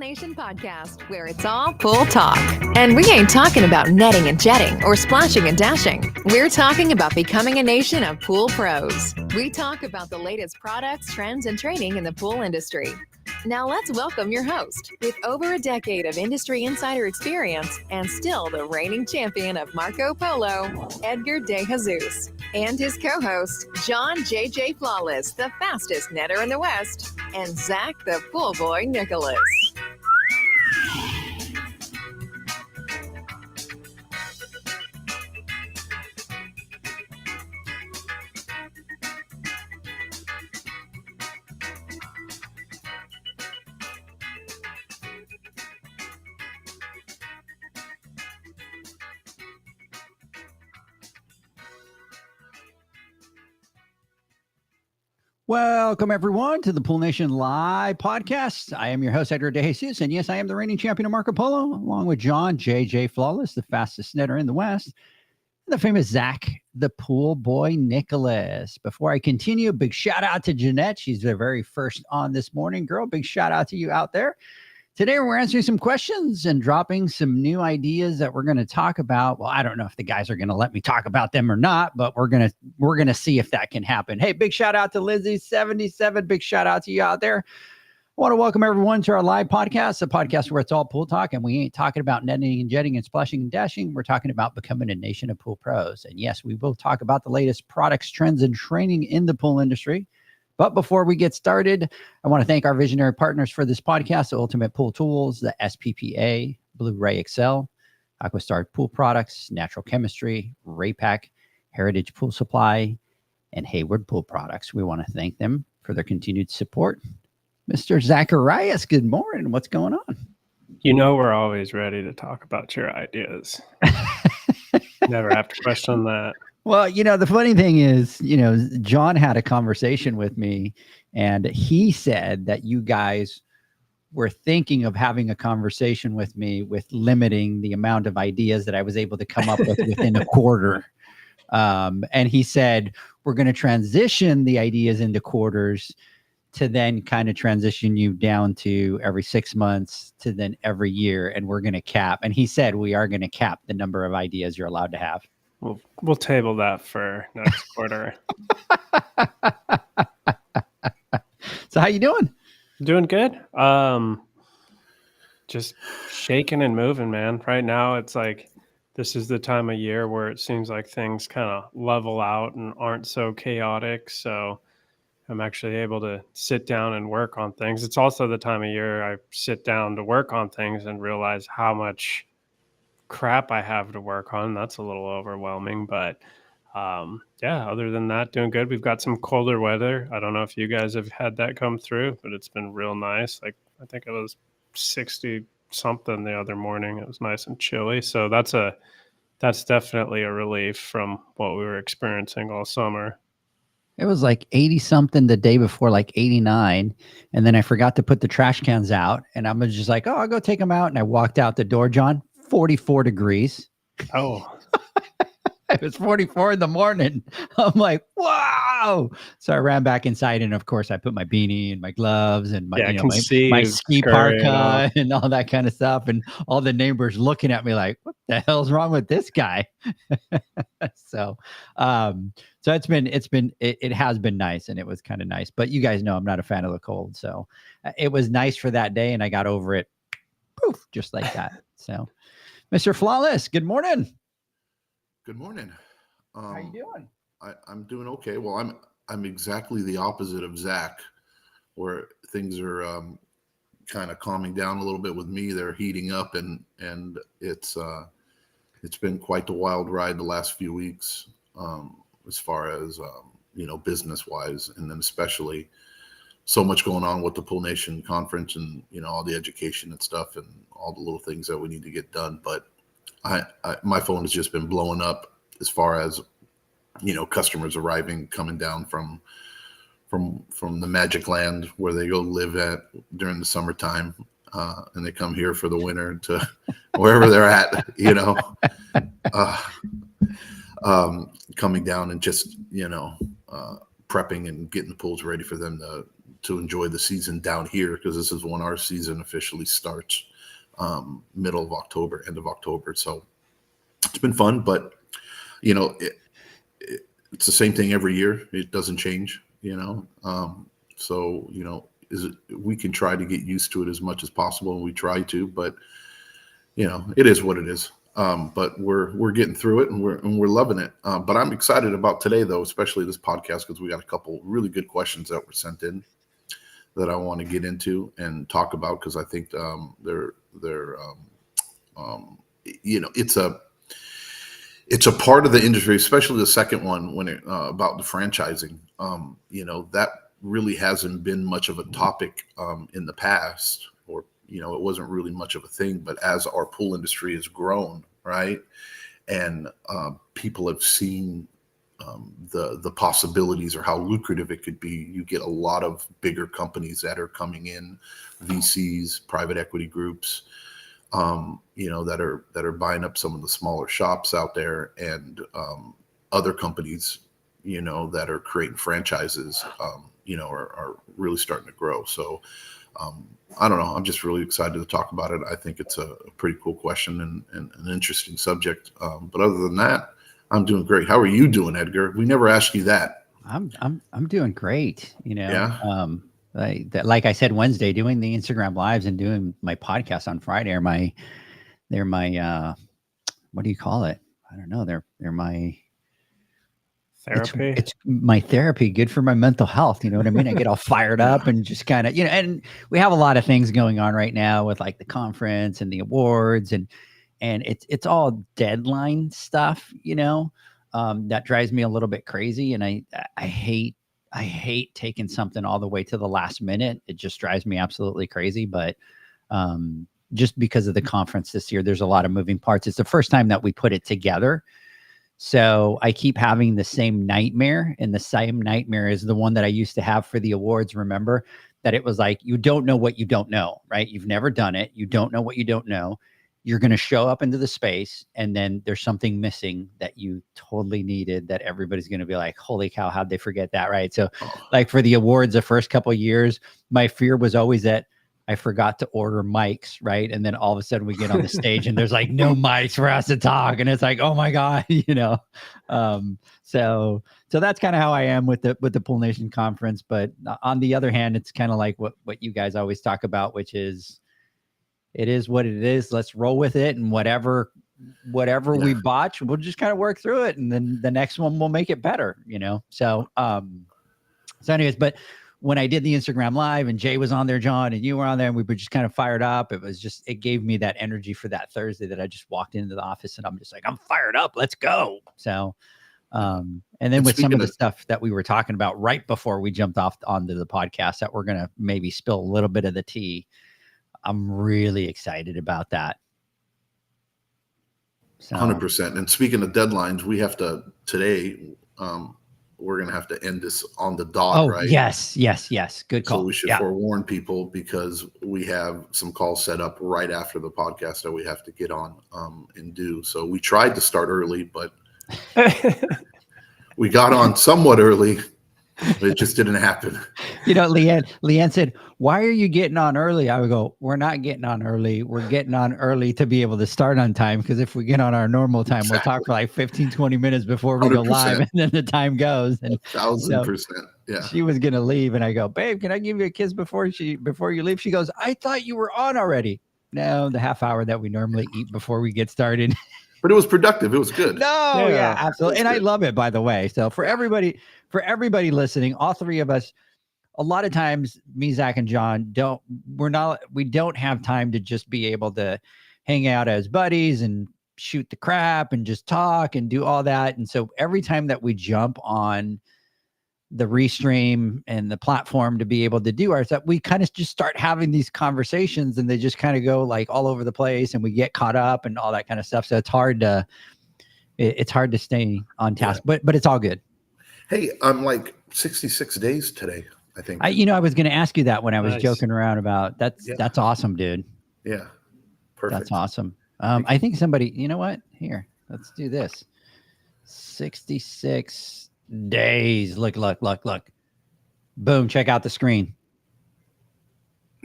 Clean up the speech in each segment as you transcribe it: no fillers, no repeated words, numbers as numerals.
Nation podcast, where it's all pool talk. And we ain't talking about netting and jetting or splashing and dashing. We're talking about becoming a nation of pool pros. We talk about the latest products, trends, and training in the pool industry. Now let's welcome your host, with over a decade of industry insider experience and still the reigning champion of Marco Polo, Edgar De Jesus, and his co-host, John J.J. Flawless, the fastest netter in the West, and Zach the Pool Boy Nicholas. Welcome, everyone, to the Pool Nation Live podcast. I am your host, Edgar De Jesus, and yes, I am the reigning champion of Marco Polo, along with John J.J. Flawless, the fastest netter in the West, and the famous Zach, the Pool Boy Nicholas. Before I continue, big shout out to Jeanette. She's the very first on this morning. Girl, big shout out to you out there. Today, we're answering some questions and dropping some new ideas that we're going to talk about. Well, I don't know if the guys are going to let me talk about them or not, but we're going to see if that can happen. Hey, big shout out to Lizzie77. Big shout out to you out there. I want to welcome everyone to our live podcast, a podcast where it's all pool talk, and we ain't talking about netting and jetting and splashing and dashing. We're talking about becoming a nation of pool pros. And yes, we will talk about the latest products, trends, and training in the pool industry. But before we get started, I want to thank our visionary partners for this podcast, the Ultimate Pool Tools, the SPPA, Blu-ray Excel, Aquastar Pool Products, Natural Chemistry, Raypack, Heritage Pool Supply, and Hayward Pool Products. We want to thank them for their continued support. Mr. Zacharias, good morning. What's going on? You know, we're always ready to talk about your ideas. Never have to question that. Well, the funny thing is, John had a conversation with me, and he said that you guys were thinking of having a conversation with me with limiting the amount of ideas that I was able to come up with within a quarter. And he said, we're going to transition the ideas into quarters to then kind of transition you down to every 6 months to then every year. And we're going to cap. And he said, we are going to cap the number of ideas you're allowed to have. We'll table that for next quarter. So how you doing? Doing good. Just shaking and moving, man. Right now, it's like this is the time of year where it seems like things kind of level out and aren't so chaotic. So I'm actually able to sit down and work on things. It's also the time of year I sit down to work on things and realize how much crap I have to work on. That's a little overwhelming, but other than that, doing good. We've got some colder weather. I don't know if you guys have had that come through, but it's been real nice. Like I think it was 60 something the other morning. It was nice and chilly. So that's definitely a relief from what we were experiencing all summer. It was like 80 something the day before, like 89. And then I forgot to put the trash cans out, and I was just like, I'll go take them out. And I walked out the door, John, 44 degrees. Oh, It was 44 in the morning. I'm like, wow. So I ran back inside, and of course I put my beanie and my gloves and my, my ski parka and all that kind of stuff. And all the neighbors looking at me like, what the hell's wrong with this guy? So it has been nice, and it was kind of nice, but you guys know I'm not a fan of the cold. So it was nice for that day, and I got over it. Poof, just like that. So Mr. Flawless, good morning. Good morning. How you doing? I'm doing okay. Well, I'm exactly the opposite of Zach, where things are kind of calming down a little bit with me. They're heating up, and it's been quite the wild ride the last few weeks, as far as business wise, and then especially so much going on with the Pool Nation conference and all the education and stuff and all the little things that we need to get done. But my phone has just been blowing up as far as customers arriving, coming down from the magic land where they go live at during the summertime, and they come here for the winter to wherever they're at, coming down and just prepping and getting the pools ready for them to enjoy the season down here, because this is when our season officially starts, middle of October, end of October. So it's been fun, but it's the same thing every year. It doesn't change, so we can try to get used to it as much as possible, and we try to, but it is what it is. But we're getting through it, and we're loving it. But I'm excited about today, though, especially this podcast, because we got a couple really good questions that were sent in that I want to get into and talk about, because I think they're it's a part of the industry, especially the second one when it about the franchising. That really hasn't been much of a topic in the past, or it wasn't really much of a thing. But as our pool industry has grown, right, and people have seen the possibilities, or how lucrative it could be, you get a lot of bigger companies that are coming in, VCs, private equity groups, that are buying up some of the smaller shops out there, and other companies, that are creating franchises, are really starting to grow. So I don't know. I'm just really excited to talk about it. I think it's a pretty cool question and an interesting subject. But other than that, I'm doing great. How are you doing, Edgar? We never asked you that. I'm doing great. Yeah. Like I said, Wednesday, doing the Instagram lives and doing my podcast on Friday are my what do you call it? I don't know. They're my Therapy. It's my therapy, good for my mental health. You know what I mean? I get all fired up and just kind of, and we have a lot of things going on right now with like the conference and the awards, and it's all deadline stuff, that drives me a little bit crazy. And I hate taking something all the way to the last minute. It just drives me absolutely crazy. But just because of the conference this year, there's a lot of moving parts. It's the first time that we put it together. So I keep having the same nightmare, and the same nightmare is the one that I used to have for the awards. Remember that it was like, you don't know what you don't know, right? You've never done it. You don't know what you don't know. You're going to show up into the space, and then there's something missing that you totally needed, that everybody's going to be like, holy cow, how'd they forget that? Right. So like for the awards, the first couple of years, my fear was always that I forgot to order mics, right? And then all of a sudden we get on the stage and there's like no mics for us to talk. And it's like, oh my God, So that's kind of how I am with the Pool Nation conference. But on the other hand, it's kind of like what you guys always talk about, which is, it is what it is. Let's roll with it. And whatever we botch, we'll just kind of work through it. And then the next one will make it better, So anyways, but when I did the Instagram live and Jay was on there, John, and you were on there, and we were just kind of fired up. It gave me that energy for that Thursday that I just walked into the office and I'm just like, I'm fired up. Let's go. So, and then with some of the stuff that we were talking about right before we jumped off onto the podcast that we're going to maybe spill a little bit of the tea, I'm really excited about that. So, 100%. And speaking of deadlines, we have to today, we're going to have to end this on the dot, right? Yes. Good call. So we should forewarn people, because we have some calls set up right after the podcast that we have to get on and do. So we tried to start early, but we got on somewhat early. But it just didn't happen. Leanne said, why are you getting on early? I would go, we're not getting on early. We're getting on early to be able to start on time. Because if we get on our normal time, We'll talk for like 15, 20 minutes before we 100%. go live. And then the time goes. And 1,000%. Yeah. She was going to leave. And I go, babe, can I give you a kiss before you leave? She goes, I thought you were on already. No, the half hour that we normally eat before we get started. But it was productive. It was good. No, yeah, absolutely. And I love it, by the way. So for everybody listening, all three of us, a lot of times me, Zach, and John we don't have time to just be able to hang out as buddies and shoot the crap and just talk and do all that. And so every time that we jump on the Restream and the platform to be able to do our stuff, we kind of just start having these conversations, and they just kind of go like all over the place, and we get caught up and all that kind of stuff. So it's hard to stay on task, but it's all good. Hey, I'm like 66 days today, I think. I was going to ask you that when I was joking around about that. That's awesome, dude. Yeah. Perfect. That's awesome. I think somebody, you know what? Here, let's do this. 66 days. Look. Boom. Check out the screen.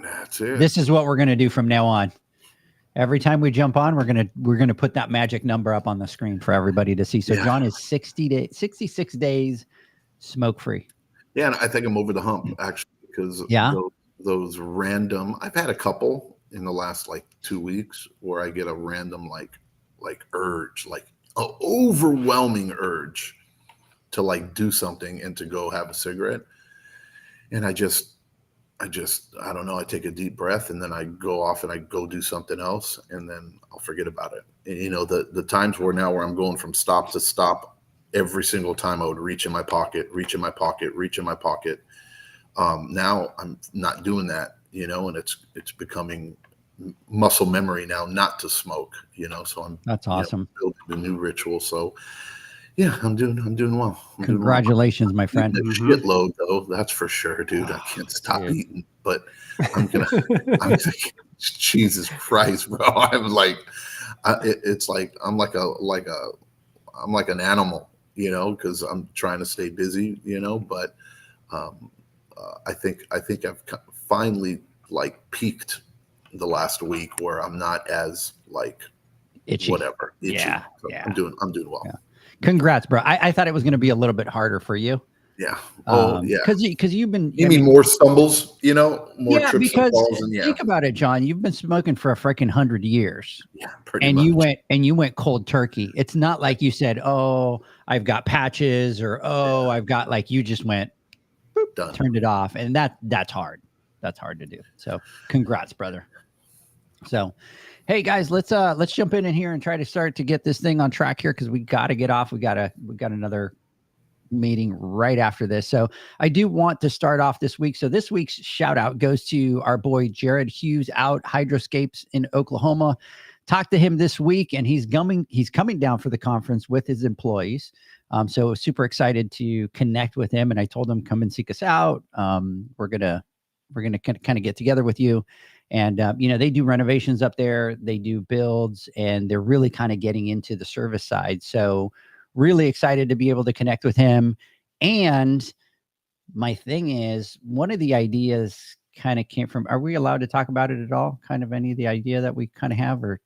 That's it. This is what we're going to do from now on. Every time we jump on, we're gonna put that magic number up on the screen for everybody to see. So Yeah. John is 66 days smoke free. Yeah, and I think I'm over the hump actually, because Yeah. those random. I've had a couple in the last like 2 weeks where I get a random like urge, like an overwhelming urge to like do something and to go have a cigarette, and I don't know. I take a deep breath and then I go off and I go do something else, and then I'll forget about it. And, you know, the times where I'm going from stop to stop, every single time I would reach in my pocket. Now I'm not doing that, you know, and it's becoming muscle memory now not to smoke, you know. So That's awesome. Building a new ritual. So yeah, I'm doing well. Congratulations, my friend. A shitload though, that's for sure, dude. I can't stop eating, but I'm thinking, Jesus Christ, bro. I'm like, it's like I'm like an animal, you know, because I'm trying to stay busy, you know. But I think I've finally like peaked the last week where I'm not as like itchy. Whatever. Itchy. Yeah, So yeah. I'm doing well. Yeah. Congrats, bro. I thought it was going to be a little bit harder for you. Yeah. Oh, yeah. Because you've been. You mean more stumbles, you know, more trips and falls, and think about it, John. You've been smoking for a freaking 100 years. Yeah, pretty and much. you went cold turkey. It's not like you said, "Oh, I've got patches," or "Oh, I've got," like you just went, boop, Done. turned it off, and that's hard. That's hard to do. So, congrats, brother. So, hey guys, let's jump in here and try to start to get this thing on track here, because we got to get off. We got another meeting right after this. So I do want to start off this week. So this week's shout out goes to our boy Jared Hughes out Hydroscapes in Oklahoma. Talked to him this week, and he's coming down for the conference with his employees. So super excited to connect with him. And I told him, come and seek us out. We're gonna kind of get together with you. And you know, they do renovations up there, they do builds, and they're really kind of getting into the service side. So really excited to be able to connect with him. And my thing is, one of the ideas kind of came from, are we allowed to talk about it at all? Kind of any of the idea that we kind of have, or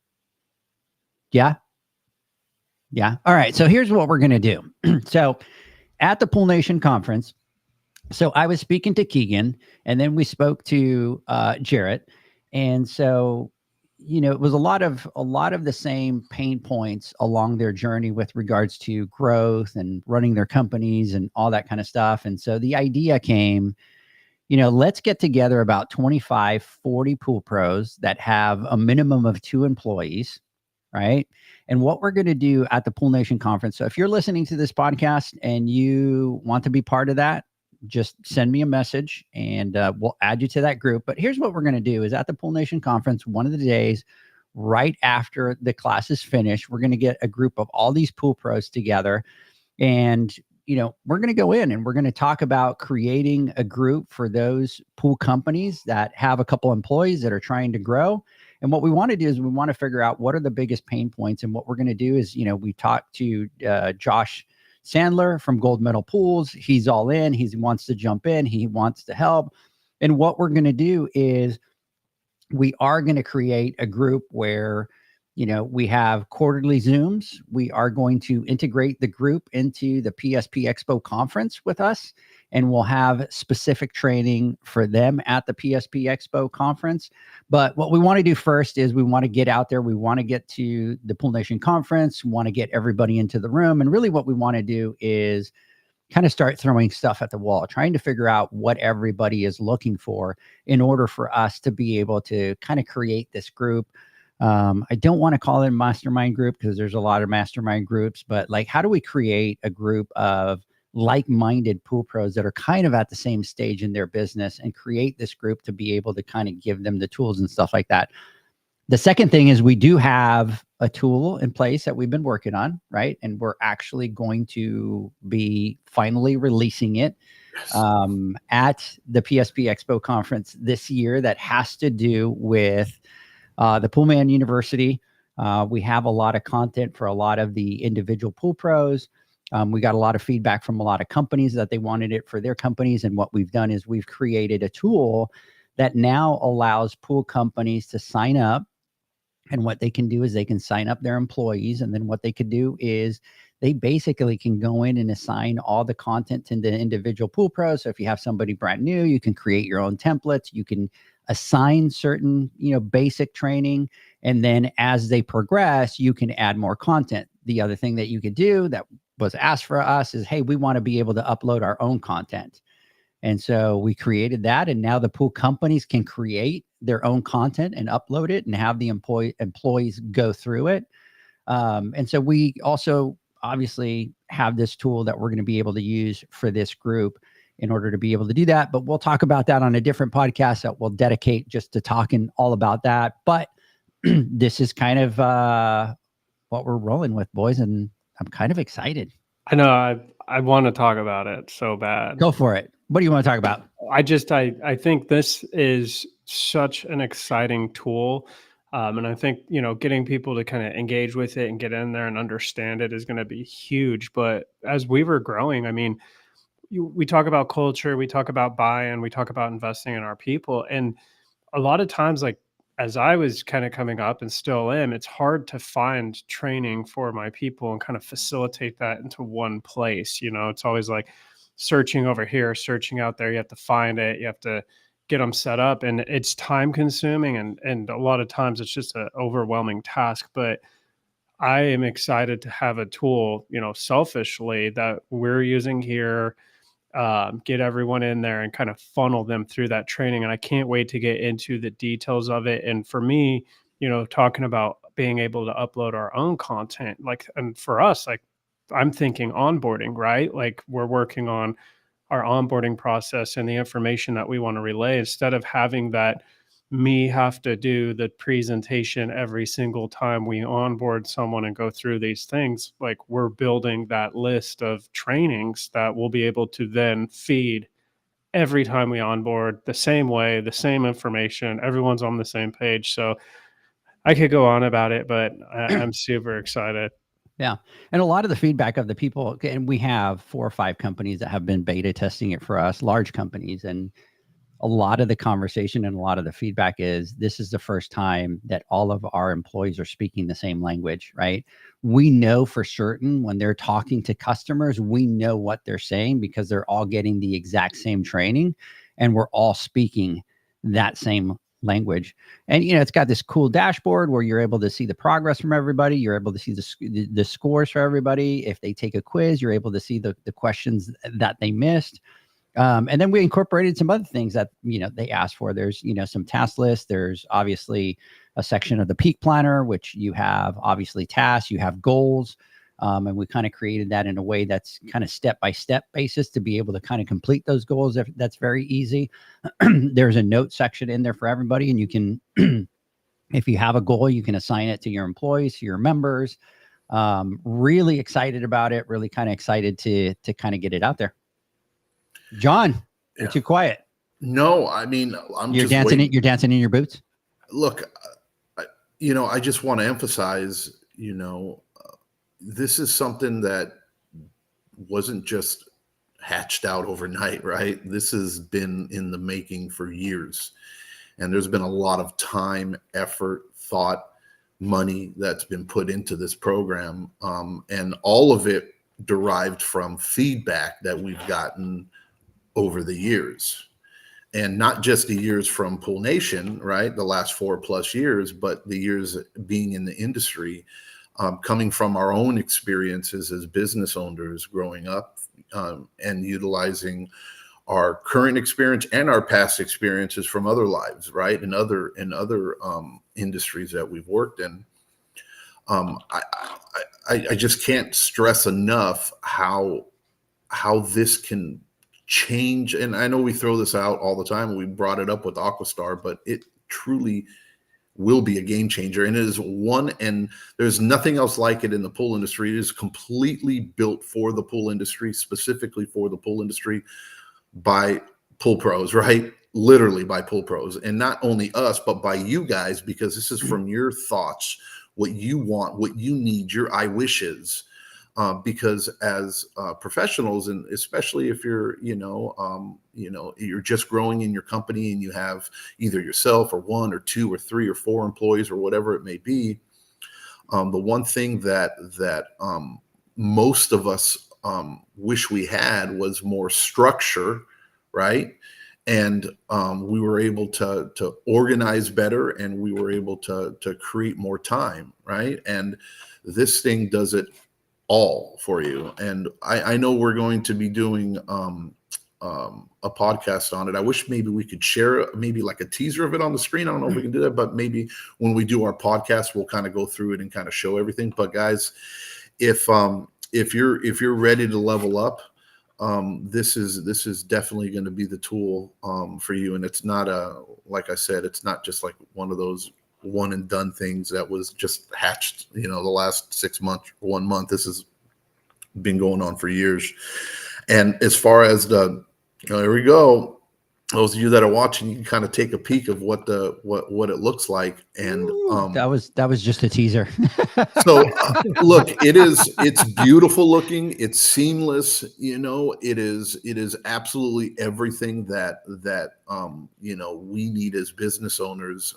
yeah. All right. So here's what we're going to do. So at the Pool Nation conference, so I was speaking to Keegan, and then we spoke to Jarrett. And so, you know, it was a lot of the same pain points along their journey with regards to growth and running their companies and all that kind of stuff. And so the idea came, you know, let's get together about 25, 40 pool pros that have a minimum of 2 employees, right? And what we're going to do at the Pool Nation conference. So if you're listening to this podcast and you want to be part of that, just send me a message and we'll add you to that group. But here's what we're going to do is at the Pool Nation conference, one of the days right after the class is finished, we're going to get a group of all these pool pros together. And, you know, we're going to go in and we're going to talk about creating a group for those pool companies that have a couple employees that are trying to grow. And what we want to do is we want to figure out what are the biggest pain points. And what we're going to do is, you know, we talked to Josh Sandler from Gold Medal Pools. He's all in. He wants to jump in. He wants to help. And what we're going to do is we are going to create a group where, you know, we have quarterly Zooms. We are going to integrate the group into the PSP Expo conference with us, and we'll have specific training for them at the PSP Expo conference. But what we want to do first is we want to get out there. We want to get to the Pool Nation conference. We want to get everybody into the room. And really what we want to do is kind of start throwing stuff at the wall, trying to figure out what everybody is looking for in order for us to be able to kind of create this group. I don't want to call it a mastermind group because there's a lot of mastermind groups, but like, how do we create a group of like-minded pool pros that are kind of at the same stage in their business and create this group to be able to kind of give them the tools and stuff like that? The second thing is we do have a tool in place that we've been working on, right? And we're actually going to be finally releasing it at the PSP Expo conference this year. That has to do with the Poolman University. We have a lot of content for a lot of the individual pool pros. We got a lot of feedback from a lot of companies that they wanted it for their companies. And what we've done is we've created a tool that now allows pool companies to sign up. And what they can do is they can sign up their employees. And then what they could do is they basically can go in and assign all the content to the individual pool pros. So if you have somebody brand new, you can create your own templates. You can assign certain, basic training. And then as they progress, you can add more content. The other thing that you could do that was asked for us is, hey, we want to be able to upload our own content. And so we created that. And now the pool companies can create their own content and upload it and have the employees go through it. And so we also obviously have this tool that we're going to be able to use for this group in order to be able to do that. But we'll talk about that on a different podcast that we'll dedicate just to talking all about that. But this is kind of what we're rolling with, boys. And I'm kind of excited. I know I want to talk about it so bad. Go for it. What do you want to talk about? I think this is such an exciting tool. And I think, getting people to kind of engage with it and get in there and understand it is going to be huge. But as we were growing, I mean, we talk about culture, we talk about buy-in, we talk about investing in our people. And a lot of times, like, as I was kind of coming up and still am, it's hard to find training for my people and kind of facilitate that into one place. It's always like searching over here, searching out there. You have to find it. You have to get them set up, and it's time consuming. And a lot of times it's just an overwhelming task, but I am excited to have a tool, selfishly that we're using here, get everyone in there and kind of funnel them through that training. And I can't wait to get into the details of it. And for me, talking about being able to upload our own content, like, and for us, like, I'm thinking onboarding, right? Like, we're working on our onboarding process and the information that we want to relay, instead of having that me have to do the presentation every single time we onboard someone and go through these things. Like, we're building that list of trainings that we'll be able to then feed every time we onboard, the same way, the same information, everyone's on the same page. So I could go on about it, but I'm super excited. Yeah. And a lot of the feedback of the people, and we have 4 or 5 companies that have been beta testing it for us, large companies. And a lot of the conversation and a lot of the feedback is this is the first time that all of our employees are speaking the same language, right? We know for certain when they're talking to customers, we know what they're saying because they're all getting the exact same training and we're all speaking that same language. And, it's got this cool dashboard where you're able to see the progress from everybody. You're able to see the scores for everybody. If they take a quiz, you're able to see the questions that they missed. And then we incorporated some other things that, they asked for. There's, some task lists. There's obviously a section of the peak planner, which you have obviously tasks, you have goals. And we kind of created that in a way that's kind of step-by-step basis to be able to kind of complete those goals. That's very easy. There's a note section in there for everybody. And you can, if you have a goal, you can assign it to your employees, to your members. Really excited about it. Really kind of excited to kind of get it out there. John, aren't you quiet? No, I mean, You're dancing. You're dancing in your boots. Look, I just want to emphasize, this is something that wasn't just hatched out overnight, right? This has been in the making for years. And there's been a lot of time, effort, thought, money that's been put into this program. And all of it derived from feedback that we've gotten over the years. And not just the years from Pool Nation, right? The last 4+ years, but the years being in the industry, coming from our own experiences as business owners growing up, and utilizing our current experience and our past experiences from other lives, right? And other industries that we've worked in. I just can't stress enough how this can change. And I know we throw this out all the time. We brought it up with Aquastar, but it truly will be a game changer. And it is one, and there's nothing else like it in the pool industry. It is completely built for the pool industry, specifically for the pool industry by pool pros, right? Literally by pool pros. And not only us, but by you guys, because this is from your thoughts, what you want, what you need, your I wishes. because as professionals, and especially if you're, you're just growing in your company and you have either yourself or one or two or three or four employees or whatever it may be, the one thing that most of us wish we had was more structure, right? And we were able to organize better, and we were able to create more time, right? And this thing does it all for you. And I know we're going to be doing a podcast on it. I wish maybe we could share maybe like a teaser of it on the screen. I don't know if we can do that, but maybe when we do our podcast, we'll kind of go through it and kind of show everything. But guys, if you're ready to level up, this is definitely going to be the tool for you. And it's not like I said, it's not just like one of those one and done things that was just hatched, the last 6 months, 1 month. This has been going on for years. And as far as there we go. Those of you that are watching, you can kind of take a peek of what it looks like. And that was just a teaser. So look, it's beautiful looking. It's seamless. It is absolutely everything that we need as business owners.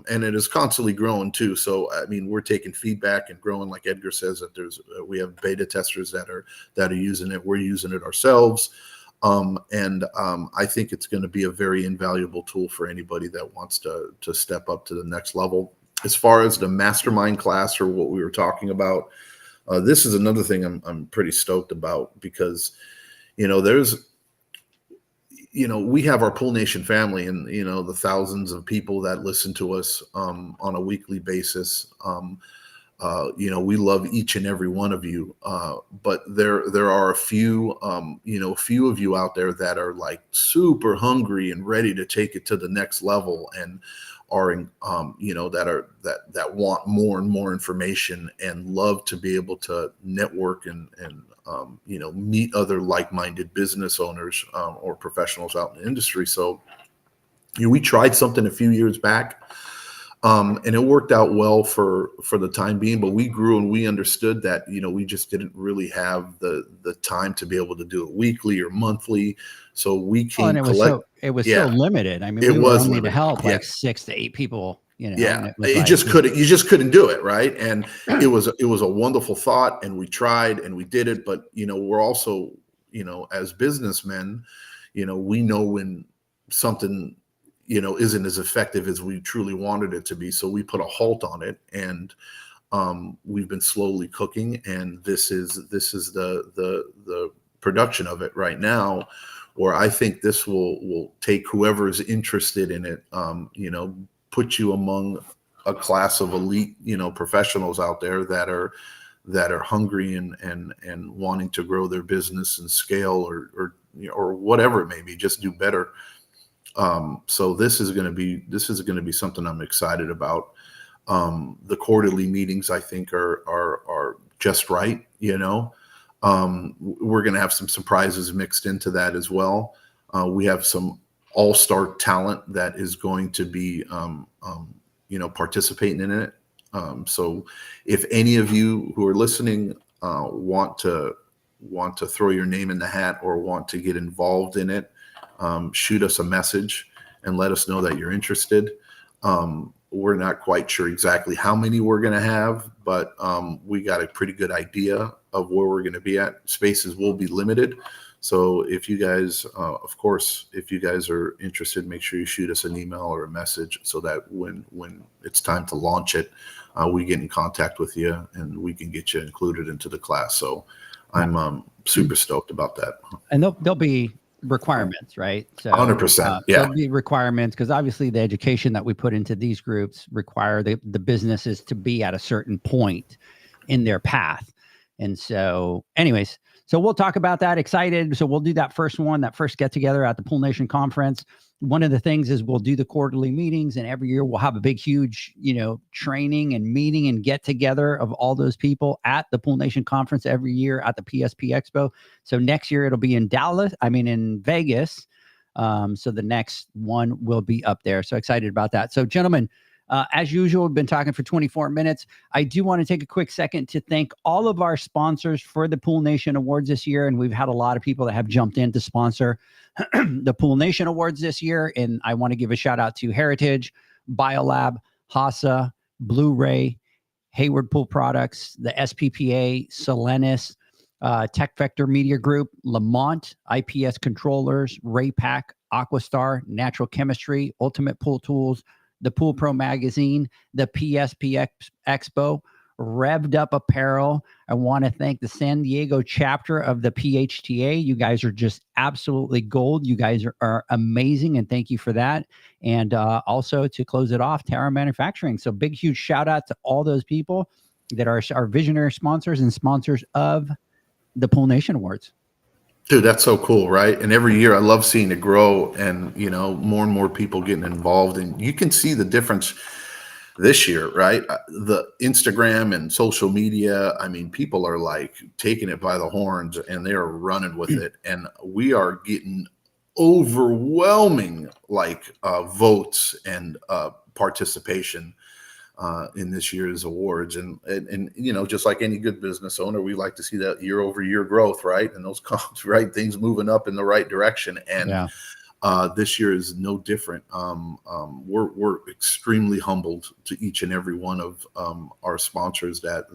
And it is constantly growing too. So, I mean, we're taking feedback and growing. Like Edgar says, that we have beta testers that are using it. We're using it ourselves. And I think it's going to be a very invaluable tool for anybody that wants to step up to the next level. As far as the mastermind class, or what we were talking about, this is another thing I'm pretty stoked about, because, we have our Pool Nation family, and, the thousands of people that listen to us on a weekly basis. We love each and every one of you. But there are a few of you out there that are like super hungry and ready to take it to the next level, and are that want more and more information, and love to be able to network and meet other like-minded business owners or professionals out in the industry. So we tried something a few years back, and it worked out well for the time being, but we grew and we understood that, we just didn't really have the time to be able to do it weekly or monthly. So we came it was so limited. I mean, we were only limited to help like 6 to 8 people, Yeah, and you just couldn't do it, right? And it was a wonderful thought, and we tried and we did it, but we're also, as businessmen, we know when something isn't as effective as we truly wanted it to be. So we put a halt on it, and we've been slowly cooking, and this is the production of it right now, where I think this will take whoever is interested in it, put you among a class of elite, professionals out there that are hungry and wanting to grow their business and scale, or whatever it may be, just do better. So this is going to be something I'm excited about. The quarterly meetings, I think, are just right. We're going to have some surprises mixed into that as well. We have some all-star talent that is going to be, participating in it. So if any of you who are listening want to throw your name in the hat, or want to get involved in it, shoot us a message and let us know that you're interested. We're not quite sure exactly how many we're going to have, but we got a pretty good idea of where we're going to be at. Spaces will be limited. So if you guys, of course, if you guys are interested, make sure you shoot us an email or a message, so that when it's time to launch it, we get in contact with you and we can get you included into the class. So I'm super stoked about that. And there'll be requirements, right? So 100%. Yeah. There'll be requirements, because obviously the education that we put into these groups require the businesses to be at a certain point in their path. And so anyways, so we'll talk about that. Excited. So we'll do that first get together at the Pool Nation conference. One of the things is we'll do the quarterly meetings, and every year we'll have a big, huge, training and meeting and get together of all those people at the Pool Nation conference every year at the PSP Expo. So next year it'll be in Vegas. So the next one will be up there. So excited about that. So gentlemen, As usual, we've been talking for 24 minutes. I do want to take a quick second to thank all of our sponsors for the Pool Nation Awards this year. And we've had a lot of people that have jumped in to sponsor the Pool Nation Awards this year. And I want to give a shout out to Heritage, Biolab, Hasa, Blu-ray, Hayward Pool Products, the SPPA, Solenis, Tech Vector Media Group, Lamont, IPS Controllers, Raypack, Aquastar, Natural Chemistry, Ultimate Pool Tools, the Pool Pro Magazine, the PSPX Expo, Revved Up Apparel. I want to thank the San Diego chapter of the PHTA. You guys are just absolutely gold. You guys are amazing, and thank you for that. And also to close it off, Terra Manufacturing. So big, huge shout out to all those people that are our visionary sponsors and sponsors of the Pool Nation Awards. Dude, that's so cool, right? And every year I love seeing it grow and, more and more people getting involved. And you can see the difference this year, right? The Instagram and social media, I mean, people are like taking it by the horns and they're running with it. And we are getting overwhelming votes and participation in this year's awards, and just like any good business owner, we like to see that year-over-year growth, right? And those comps, right? Things moving up in the right direction, and this year is no different. We're extremely humbled to each and every one of our sponsors that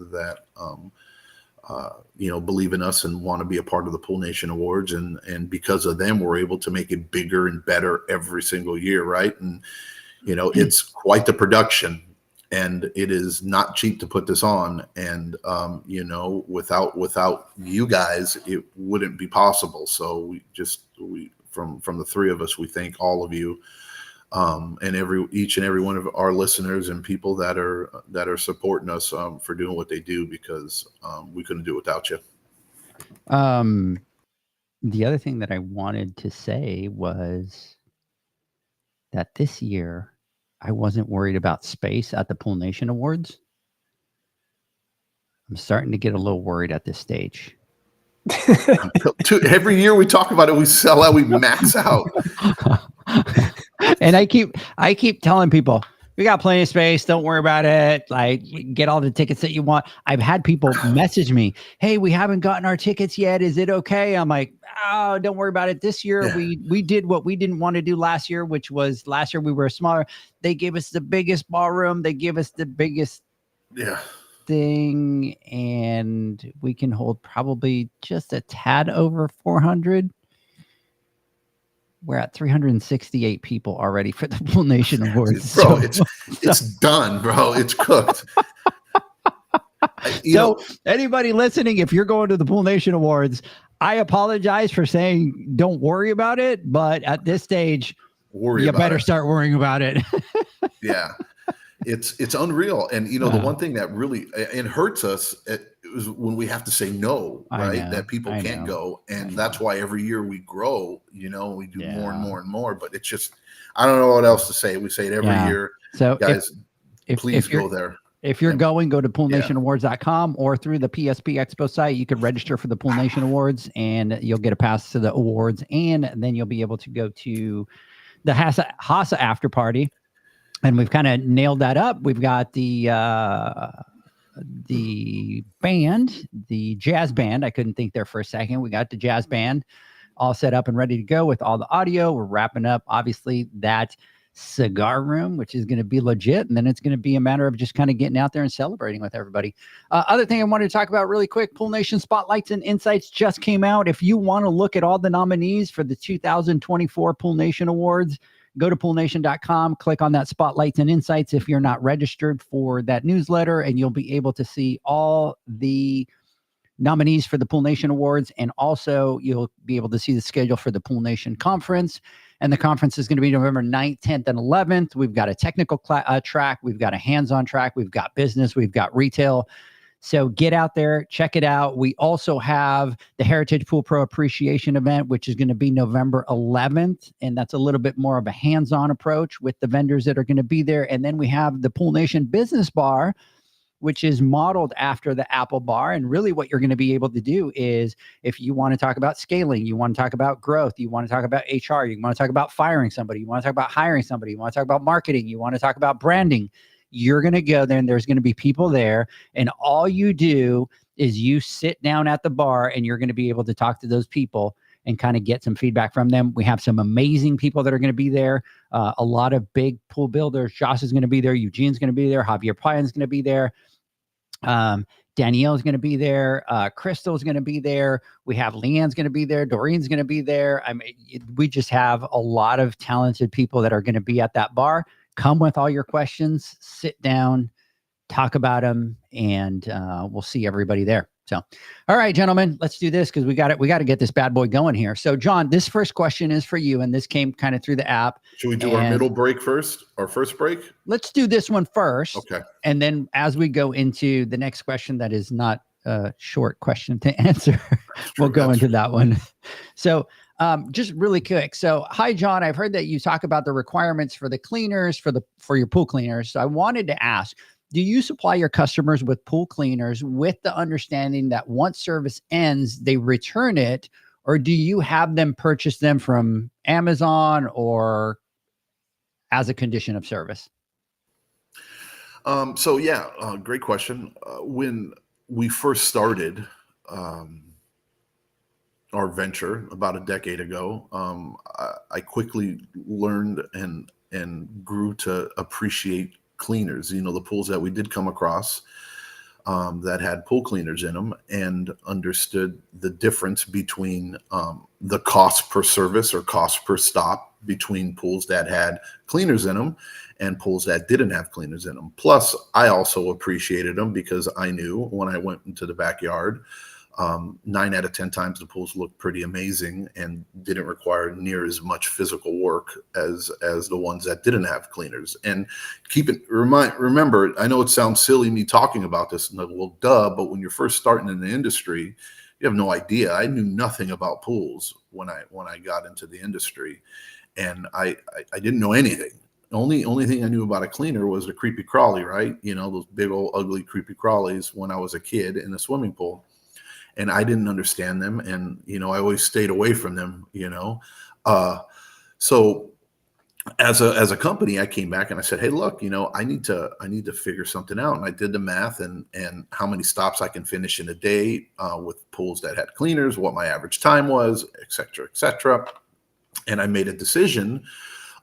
believe in us and want to be a part of the Pool Nation Awards, and because of them, we're able to make it bigger and better every single year, right? And it's quite the production. And it is not cheap to put this on, and without you guys, it wouldn't be possible. So we from the three of us, we thank all of you, and each and every one of our listeners and people that are supporting us for doing what they do, because we couldn't do it without you. The other thing that I wanted to say was that this year, I wasn't worried about space at the Pool Nation Awards. I'm starting to get a little worried at this stage. Every year we talk about it, we sell out, we max out. And I keep telling people, we got plenty of space. Don't worry about it. Like, get all the tickets that you want. I've had people message me, hey, we haven't gotten our tickets yet. Is it okay? I'm like, oh, don't worry about it. This year, we did what we didn't want to do last year, which was last year we were smaller. They gave us the biggest ballroom. They give us the biggest thing. And we can hold probably just a tad over 400. We're at 368 people already for the Pool Nation Awards. Bro, it's done, bro. It's cooked. Anybody listening, if you're going to the Pool Nation Awards, I apologize for saying don't worry about it, but at this stage, you better start worrying about it. Yeah. It's unreal. And the one thing that really it hurts us is when we have to say no, right? That people can't go. And that's why every year we grow, we do more and more and more. But it's just, I don't know what else to say. We say it every year. So guys, please go there. If you're going, go to poolnationawards.com or through the PSP Expo site. You could register for the Pool Nation Awards and you'll get a pass to the awards. And then you'll be able to go to the Hasa after party. And we've kind of nailed that up. We've got the band, the jazz band. I couldn't think there for a second. We got the jazz band all set up and ready to go with all the audio. We're wrapping up, obviously, that cigar room, which is going to be legit. And then it's going to be a matter of just kind of getting out there and celebrating with everybody. Other thing I wanted to talk about really quick, Pool Nation Spotlights and Insights just came out. If you want to look at all the nominees for the 2024 Pool Nation Awards, go to poolnation.com, click on that Spotlights and Insights if you're not registered for that newsletter, and you'll be able to see all the nominees for the Pool Nation Awards. And also you'll be able to see the schedule for the Pool Nation Conference. And the conference is going to be November 9th, 10th, and 11th. We've got a technical track. We've got a hands-on track. We've got business. We've got retail. So get out there, check it out. We also have the Heritage Pool Pro Appreciation event, which is going to be November 11th. And that's a little bit more of a hands-on approach with the vendors that are going to be there. And then we have the Pool Nation Business Bar, which is modeled after the Apple bar. And really what you're going to be able to do is, if you want to talk about scaling, you want to talk about growth, you want to talk about HR, you want to talk about firing somebody, you want to talk about hiring somebody, you want to talk about marketing, you want to talk about branding, you're going to go there and there's going to be people there. And all you do is you sit down at the bar and you're going to be able to talk to those people and kind of get some feedback from them. We have some amazing people that are going to be there. A lot of big pool builders. Josh is going to be there. Eugene's going to be there. Javier Payan's going to be there. Danielle's going to be there. Crystal's going to be there. We have Leanne's going to be there. Doreen's going to be there. I mean, we just have a lot of talented people that are going to be at that bar. Come with all your questions, sit down, talk about them, and we'll see everybody there. So, all right, gentlemen, let's do this because we got to get this bad boy going here. So, John, this first question is for you, and this came kind of through the app. Should we do our middle break first, our first break? Let's do this one first. Okay. And then as we go into the next question, that is not a short question to answer, we'll go into that one. So, just really quick. So, hi, John. I've heard that you talk about the requirements for the cleaners for your pool cleaners. So, I wanted to ask, do you supply your customers with pool cleaners with the understanding that once service ends, they return it, or do you have them purchase them from Amazon or as a condition of service? Great question. When we first started our venture about a decade ago, I quickly learned and grew to appreciate cleaners, the pools that we did come across that had pool cleaners in them, and understood the difference between the cost per service or cost per stop between pools that had cleaners in them and pools that didn't have cleaners in them. Plus, I also appreciated them because I knew when I went into the backyard, 9 out of 10 times the pools looked pretty amazing and didn't require near as much physical work as the ones that didn't have cleaners. And remember, I know it sounds silly me talking about this, well, duh, but when you're first starting in the industry, you have no idea. I knew nothing about pools when I got into the industry, and I didn't know anything. The only thing I knew about a cleaner was the creepy crawly, right? Those big old ugly creepy crawlies when I was a kid in the swimming pool. And I didn't understand them. And, I always stayed away from them, So as a company, I came back and I said, hey, look, I need to figure something out. And I did the math and how many stops I can finish in a day with pools that had cleaners, what my average time was, et cetera, et cetera. And I made a decision.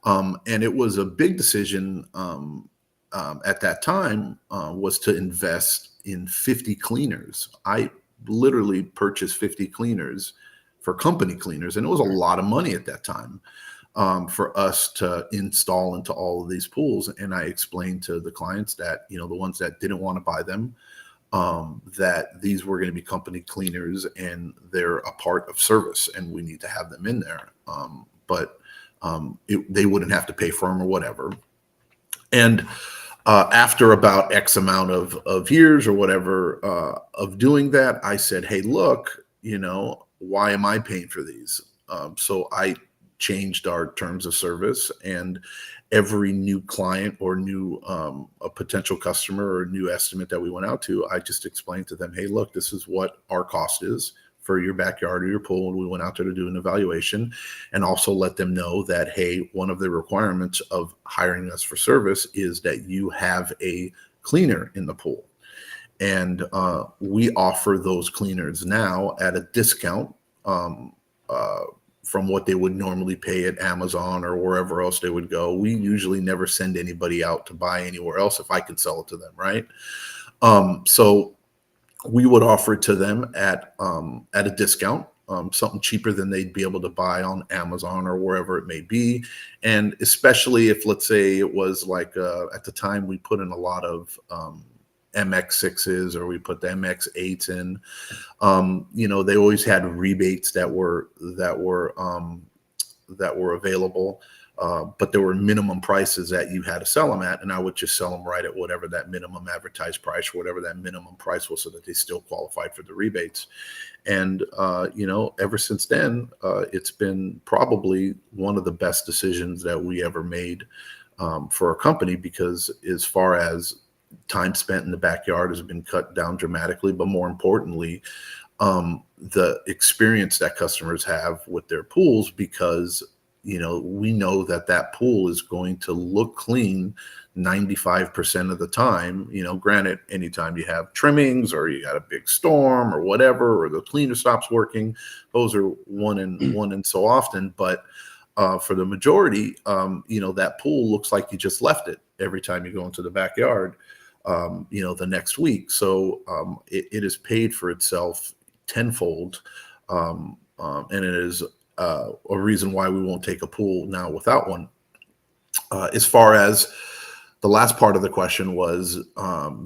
And it was a big decision at that time, was to invest in 50 cleaners. I literally purchased 50 cleaners for company cleaners, and it was a lot of money at that time for us to install into all of these pools. And I explained to the clients that the ones that didn't want to buy them, that these were going to be company cleaners and they're a part of service and we need to have them in there, but they wouldn't have to pay for them or whatever. And after about X amount of years or whatever of doing that, I said, hey, look, why am I paying for these? So I changed our terms of service, and every new client or new a potential customer or new estimate that we went out to, I just explained to them, hey, look, this is what our cost is for your backyard or your pool. And we went out there to do an evaluation, and also let them know that, hey, one of the requirements of hiring us for service is that you have a cleaner in the pool. And we offer those cleaners now at a discount from what they would normally pay at Amazon or wherever else they would go. We usually never send anybody out to buy anywhere else if I can sell it to them, right? So we would offer it to them at a discount, something cheaper than they'd be able to buy on Amazon or wherever it may be. And especially if, let's say, it was like at the time we put in a lot of MX6s or we put the MX8s in, they always had rebates that were available. But there were minimum prices that you had to sell them at, and I would just sell them right at whatever that minimum advertised price, or whatever that minimum price was, so that they still qualified for the rebates. And ever since then, it's been probably one of the best decisions that we ever made for our company, because as far as time spent in the backyard has been cut down dramatically, but more importantly, the experience that customers have with their pools, because we know that pool is going to look clean 95% of the time. Granted, anytime you have trimmings or you got a big storm or whatever, or the cleaner stops working, those are one and so often. But for the majority, that pool looks like you just left it every time you go into the backyard, the next week. So it is paid for itself tenfold. And it is a reason why we won't take a pool now without one. As far as the last part of the question was,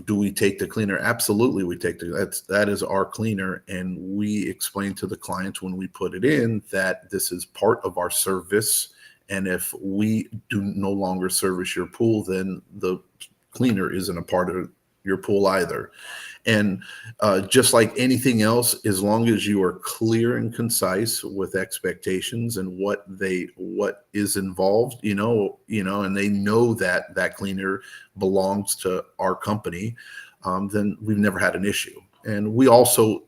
do we take the cleaner? Absolutely, we take that is our cleaner, and we explain to the clients when we put it in that this is part of our service, and if we do no longer service your pool, then the cleaner isn't a part of your pool either. And just like anything else, as long as you are clear and concise with expectations and what is involved, and they know that cleaner belongs to our company, then we've never had an issue. And we also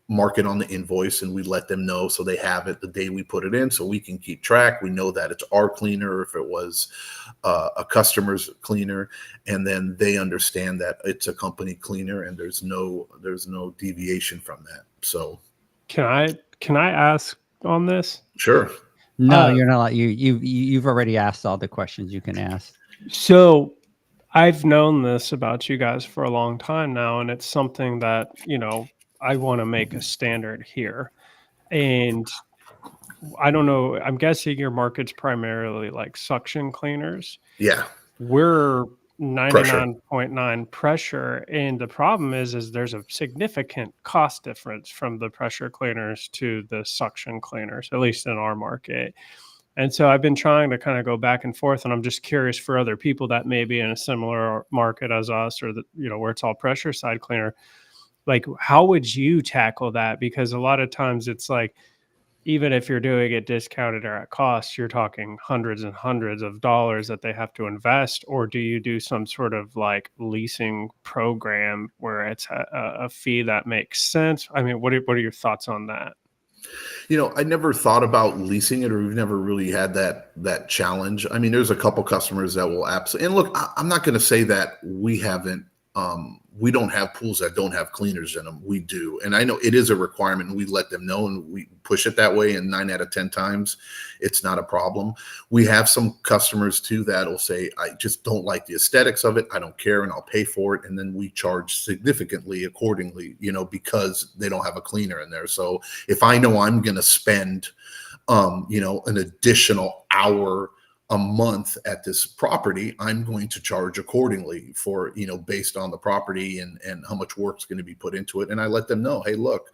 mark it on the invoice, and we let them know so they have it the day we put it in, so we can keep track. We know that it's our cleaner, if it was a customer's cleaner, and then they understand that it's a company cleaner, and there's no deviation from that. So can I ask on this? Sure. No, you're not. You've already asked all the questions you can ask. So I've known this about you guys for a long time now, and it's something that I want to make a standard here. And I don't know, I'm guessing your market's primarily like suction cleaners. Yeah. We're 99.9 pressure. And the problem is there's a significant cost difference from the pressure cleaners to the suction cleaners, at least in our market. And so I've been trying to kind of go back and forth, and I'm just curious for other people that may be in a similar market as us, or where it's all pressure side cleaner. Like, how would you tackle that? Because a lot of times it's like, even if you're doing it discounted or at cost, you're talking hundreds and hundreds of dollars that they have to invest. Or do you do some sort of like leasing program where it's a fee that makes sense? I mean, what are your thoughts on that? I never thought about leasing it, or we've never really had that challenge. I mean, there's a couple customers that will absolutely, and look, I'm not going to say that we don't have pools that don't have cleaners in them. We do. And I know it is a requirement, and we let them know, and we push it that way. And 9 out of 10 times, it's not a problem. We have some customers too that will say, I just don't like the aesthetics of it. I don't care, and I'll pay for it. And then we charge significantly accordingly, because they don't have a cleaner in there. So if I know I'm going to spend, an additional hour a month at this property, I'm going to charge accordingly for, based on the property and how much work's going to be put into it. And I let them know, hey, look,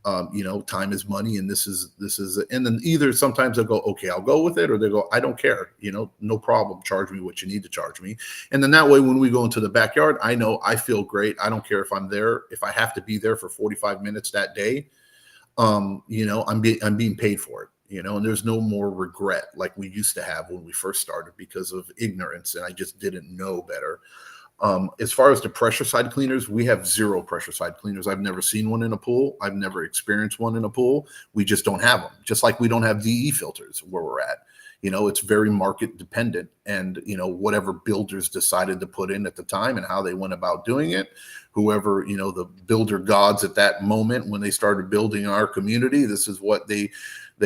time is money, and this is, and then either sometimes they'll go, okay, I'll go with it, or they go, I don't care, no problem. Charge me what you need to charge me. And then that way, when we go into the backyard, I know I feel great. I don't care if I'm there, if I have to be there for 45 minutes that day, I'm being paid for it. And there's no more regret like we used to have when we first started because of ignorance, and I just didn't know better. As far as the pressure side cleaners, we have 0 pressure side cleaners. I've never seen one in a pool. I've never experienced one in a pool. We just don't have them. Just like we don't have DE filters where we're at. It's very market dependent, and whatever builders decided to put in at the time and how they went about doing it, whoever, the builder gods at that moment when they started building our community, this is what they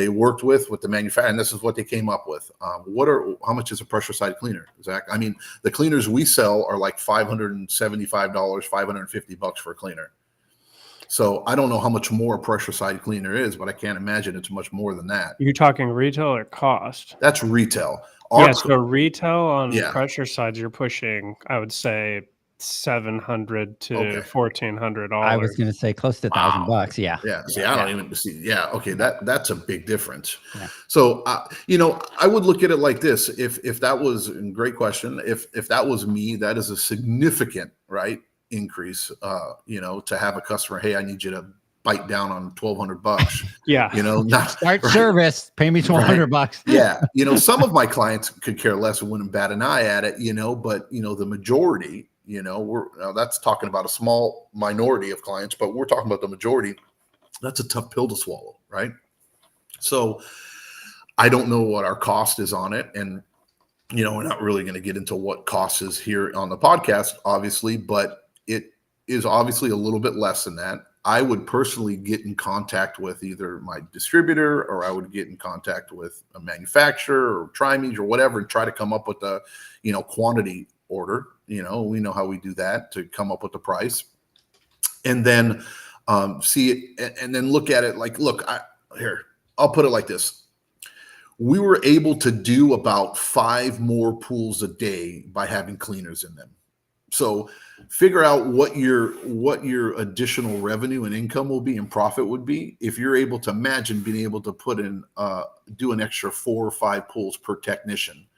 worked with the manufacturer, and this is what they came up with. How much is a pressure side cleaner, Zach? I mean, the cleaners we sell are like $575, $550 for a cleaner. So I don't know how much more a pressure side cleaner is, but I can't imagine it's much more than that. You're talking retail or cost? That's retail. So retail on pressure sides, you're pushing, I would say, $700 to $1,400. I was going to say close to $1,000. Yeah. Yeah. See, I don't even see. Yeah. Okay. That's a big difference. Yeah. So, I would look at it like this. If that was a great question, if that was me, that is a significant, right, increase, to have a customer, hey, I need you to bite down on $1,200. Yeah. Not start right? Service, pay me $1,200. Right? Yeah. Some of my clients could care less and wouldn't bat an eye at it, but the majority, Now that's talking about a small minority of clients, but we're talking about the majority. That's a tough pill to swallow, right? So I don't know what our cost is on it. And, we're not really going to get into what cost is here on the podcast, obviously, but it is obviously a little bit less than that. I would personally get in contact with either my distributor, or I would get in contact with a manufacturer or Trimage or whatever, and try to come up with a, quantity order. We know how we do that to come up with the price, and then see it, and then look at it like, I'll put it like this. We were able to do about 5 more pools a day by having cleaners in them. So figure out what your additional revenue and income will be and profit would be if you're able to imagine being able to put in, do an extra 4 or 5 pools per technician,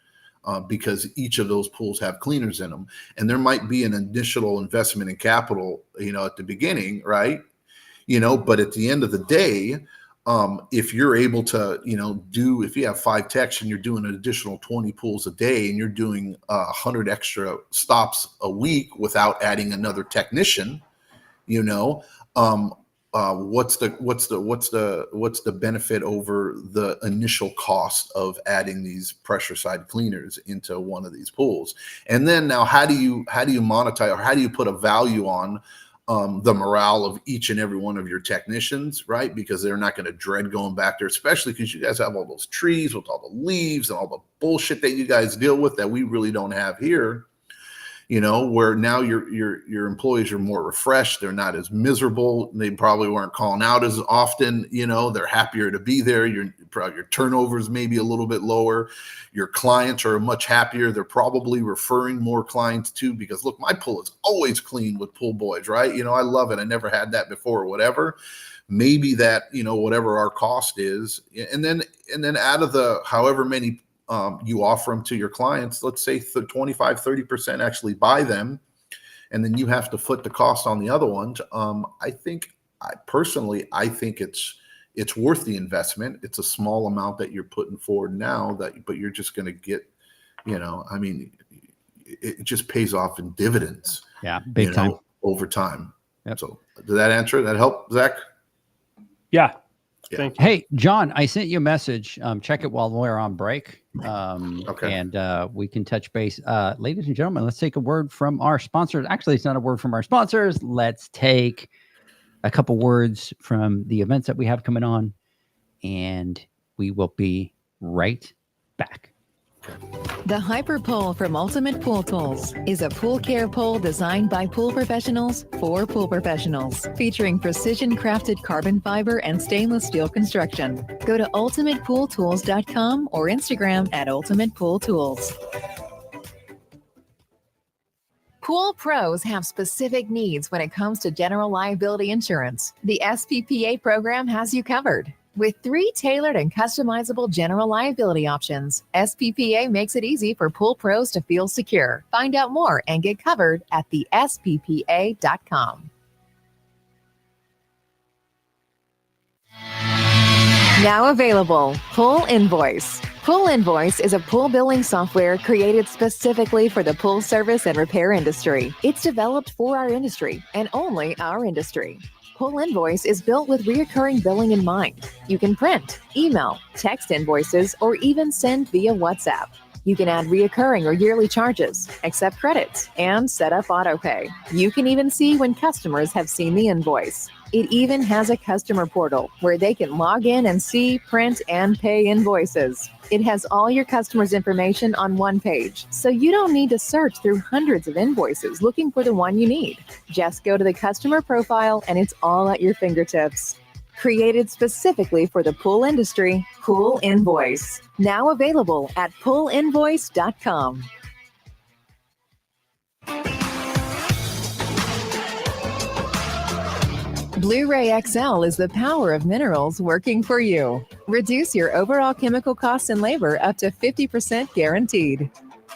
because each of those pools have cleaners in them. And there might be an additional investment in capital, at the beginning, right? But at the end of the day, if you're able to, if you have 5 techs and you're doing an additional 20 pools a day, and you're doing 100 extra stops a week without adding another technician, what's the benefit over the initial cost of adding these pressure side cleaners into one of these pools? And then now, how do you monetize, or how do you put a value on the morale of each and every one of your technicians, right? Because they're not going to dread going back there, especially because you guys have all those trees with all the leaves and all the bullshit that you guys deal with that we really don't have here. Where now your employees are more refreshed. They're not as miserable. They probably weren't calling out as often. They're happier to be there. Your turnovers may be a little bit lower. Your clients are much happier. They're probably referring more clients too, because look, my pool is always clean with pool boys, right? I love it. I never had that before, or whatever. Maybe that, whatever our cost is. And then out of the however many you offer them to your clients, let's say 25, 30% actually buy them, and then you have to foot the cost on the other ones. I think it's worth the investment. It's a small amount that you're putting forward now, but you're just going to get, it just pays off in dividends. Yeah, big time over time. Yep. So did that answer? That help, Zach? Yeah. Yeah. Thank you. Hey, John, I sent you a message. Check it while we're on break. Okay. And we can touch base. Ladies and gentlemen, let's take a word from our sponsors. Actually, it's not a word from our sponsors. Let's take a couple words from the events that we have coming on, and we will be right back. The Hyper Pole from Ultimate Pool Tools is a pool care pole designed by pool professionals for pool professionals, featuring precision crafted carbon fiber and stainless steel construction. Go to ultimatepooltools.com or Instagram at Ultimate Pool Tools. Pool pros have specific needs when it comes to general liability insurance. The SPPA program has you covered. With 3 tailored and customizable general liability options, SPPA makes it easy for pool pros to feel secure. Find out more and get covered at thesppa.com. Now available, Pool Invoice. Pool Invoice is a pool billing software created specifically for the pool service and repair industry. It's developed for our industry and only our industry. Pool Invoice is built with recurring billing in mind. You can print, email, text invoices, or even send via WhatsApp. You can add recurring or yearly charges, accept credits, and set up autopay. You can even see when customers have seen the invoice. It even has a customer portal where they can log in and see, print, and pay invoices. It has all your customers' information on one page, so you don't need to search through hundreds of invoices looking for the one you need. Just go to the customer profile and it's all at your fingertips. Created specifically for the pool industry, Pool Invoice. Now available at poolinvoice.com. Blu-ray XL is the power of minerals working for you. Reduce your overall chemical costs and labor up to 50% guaranteed.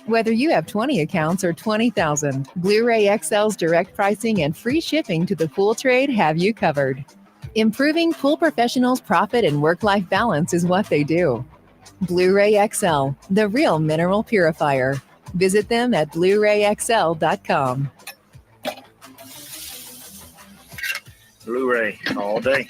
Whether you have 20 accounts or 20,000, Blu-ray XL's direct pricing and free shipping to the pool trade have you covered. Improving pool professionals' profit and work-life balance is what they do. Blu-ray XL, the real mineral purifier. Visit them at BlueRayXL.com. Blu-ray all day.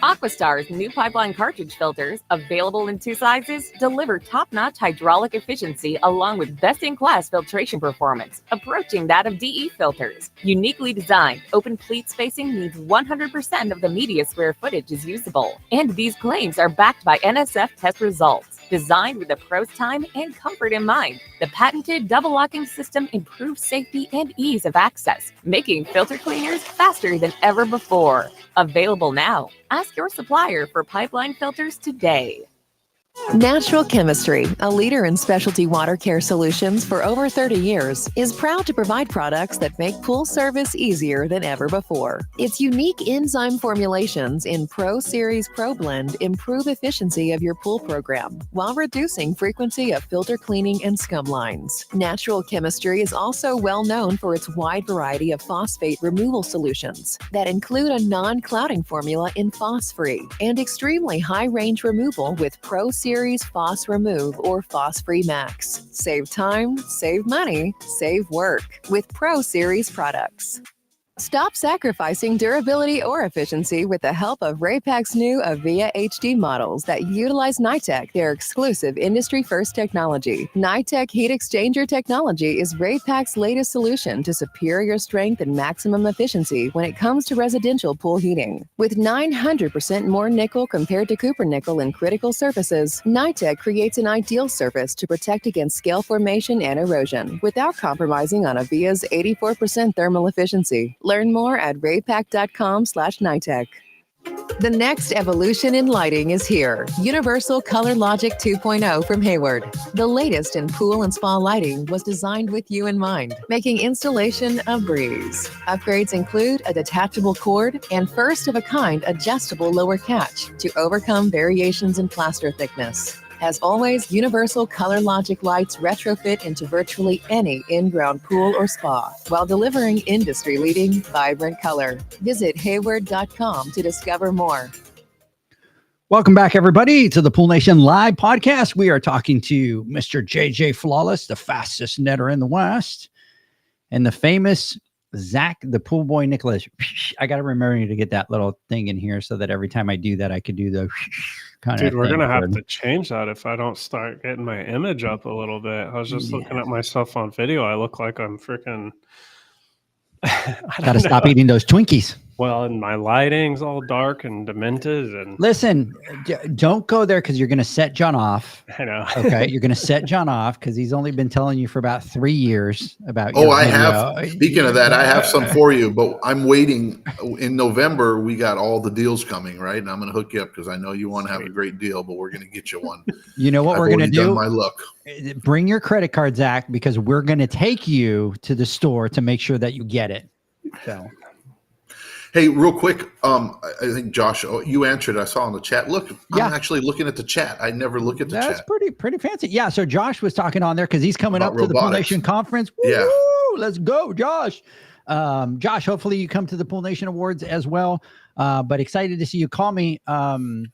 Aquastar's new pipeline cartridge filters, available in 2 sizes, deliver top-notch hydraulic efficiency along with best-in-class filtration performance, approaching that of DE filters. Uniquely designed, open pleat spacing means 100% of the media square footage is usable. And these claims are backed by NSF test results. Designed with the pro's time and comfort in mind, the patented double locking system improves safety and ease of access, making filter cleaners faster than ever before. Available now. Ask your supplier for pipeline filters today. Natural Chemistry, a leader in specialty water care solutions for over 30 years, is proud to provide products that make pool service easier than ever before. Its unique enzyme formulations in Pro Series Pro Blend improve efficiency of your pool program while reducing frequency of filter cleaning and scum lines. Natural Chemistry is also well known for its wide variety of phosphate removal solutions that include a non-clouding formula in Phos-Free and extremely high range removal with Pro Series Phos Remove or Phos-Free Max. Save time, save money, save work with Pro Series products. Stop sacrificing durability or efficiency with the help of Raypak's new Avia HD models that utilize NITEC, their exclusive industry-first technology. NITEC heat exchanger technology is Raypak's latest solution to superior strength and maximum efficiency when it comes to residential pool heating. With 900% more nickel compared to copper nickel in critical surfaces, NITEC creates an ideal surface to protect against scale formation and erosion without compromising on Avia's 84% thermal efficiency. Learn more at raypak.com/NITEC. The next evolution in lighting is here. Universal Color Logic 2.0 from Hayward. The latest in pool and spa lighting was designed with you in mind, making installation a breeze. Upgrades include a detachable cord and first-of-a-kind adjustable lower catch to overcome variations in plaster thickness. As always, Universal Color Logic lights retrofit into virtually any in-ground pool or spa while delivering industry-leading, vibrant color. Visit Hayward.com to discover more. Welcome back, everybody, to the Pool Nation Live podcast. We are talking to Mr. JJ Flawless, the fastest netter in the West, and the famous Zach, the pool boy Nicholas. I got to remember to get that little thing in here so that every time I do that, I could do the kind of. Dude, we're gonna have to change that if I don't start getting my image up a little bit. I was just looking at myself on video. I look like I'm freaking. Got to stop eating those Twinkies. Well, and my lighting's all dark and demented. And listen, don't go there because you're going to set John off. I know. Okay, you're going to set John off because he's only been telling you for about 3 years about. Oh, I have. Speaking of that, I have some for you, but I'm waiting. In November, we got all the deals coming, right? And I'm going to hook you up because I know you want to have a great deal, but we're going to get you one. You know what we're going to do? My luck. Bring your credit card, Zach, because we're going to take you to the store to make sure that you get it. So. Hey, real quick, I think Josh, you answered. I saw in the chat. Look, I'm actually looking at the chat. I never look at the chat. That's pretty fancy. Yeah. So Josh was talking on there because he's coming up to the Pool Nation conference. Woo, yeah, let's go, Josh. Josh, hopefully you come to the Pool Nation Awards as well. But excited to see you. Call me. I'm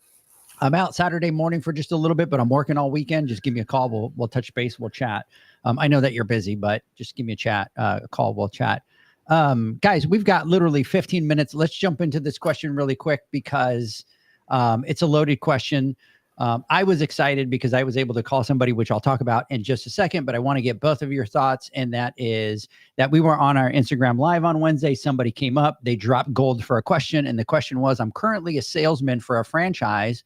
out Saturday morning for just a little bit, but I'm working all weekend. Just give me a call. We'll touch base. We'll chat. I know that you're busy, but just give me a call. We'll chat. Guys, we've got literally 15 minutes. Let's jump into this question really quick because it's a loaded question. I was excited because I was able to call somebody, which I'll talk about in just a second, but I want to get both of your thoughts. And that is that we were on our Instagram Live on Wednesday. Somebody came up, they dropped gold for a question. And the question was, I'm currently a salesman for a franchise,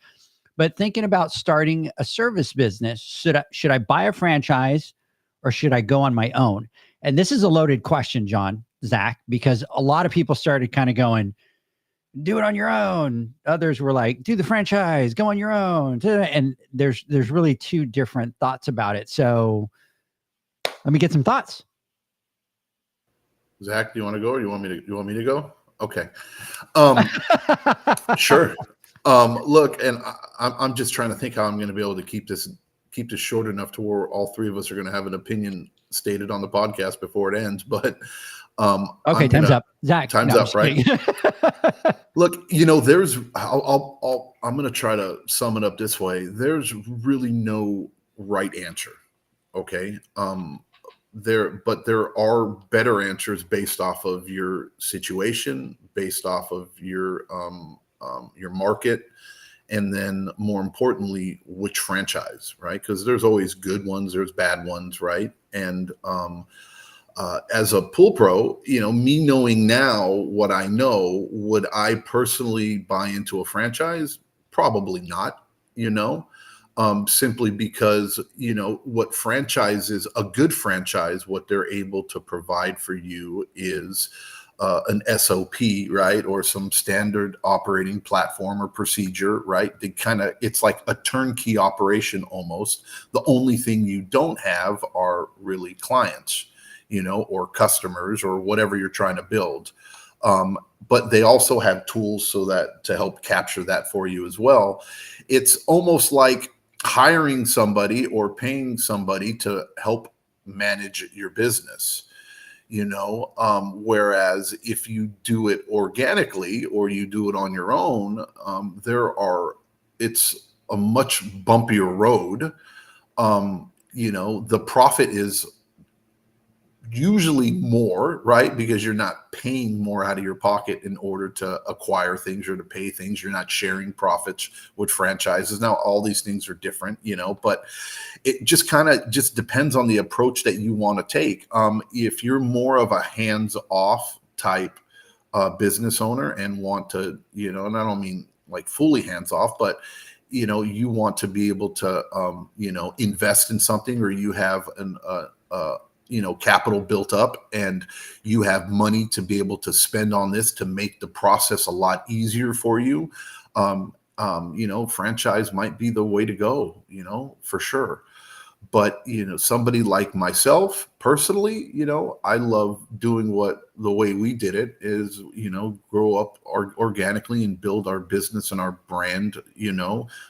but thinking about starting a service business. Should I buy a franchise or should I go on my own? And this is a loaded question, Zach, because a lot of people started kind of going, do it on your own. Others were like, do the franchise, go on your own. And there's really two different thoughts about it. So let me get some thoughts. Zach, do you want to go or you want me to go? Okay. Sure. Look, and I'm just trying to think how I'm going to be able to keep this short enough to where all three of us are going to have an opinion stated on the podcast before it ends. But okay, time's up. Zach, time's up, right? Look, I'm going to try to sum it up this way. There's really no right answer. Okay. But there are better answers based off of your situation, based off of your market, and then more importantly, which franchise, right? Because there's always good ones, there's bad ones, right? And as a pool pro, me knowing now what I know, would I personally buy into a franchise? Probably not, simply because, what franchises, a good franchise, what they're able to provide for you is an SOP, right? Or some standard operating platform or procedure, right? It's like a turnkey operation almost. The only thing you don't have are really clients, or customers or whatever you're trying to build. But they also have tools to help capture that for you as well. It's almost like hiring somebody or paying somebody to help manage your business, whereas if you do it organically or you do it on your own, it's a much bumpier road. The profit is usually more, right? Because you're not paying more out of your pocket in order to acquire things or to pay things. You're not sharing profits with franchises. Now, all these things are different, but it just kind of just depends on the approach that you want to take. If you're more of a hands-off type business owner and want to, and I don't mean like fully hands-off, but you want to be able to, invest in something, or you have capital built up and you have money to be able to spend on this to make the process a lot easier for you. Franchise might be the way to go, for sure. But, somebody like myself personally, I love doing the way we did it is, grow up organically and build our business and our brand,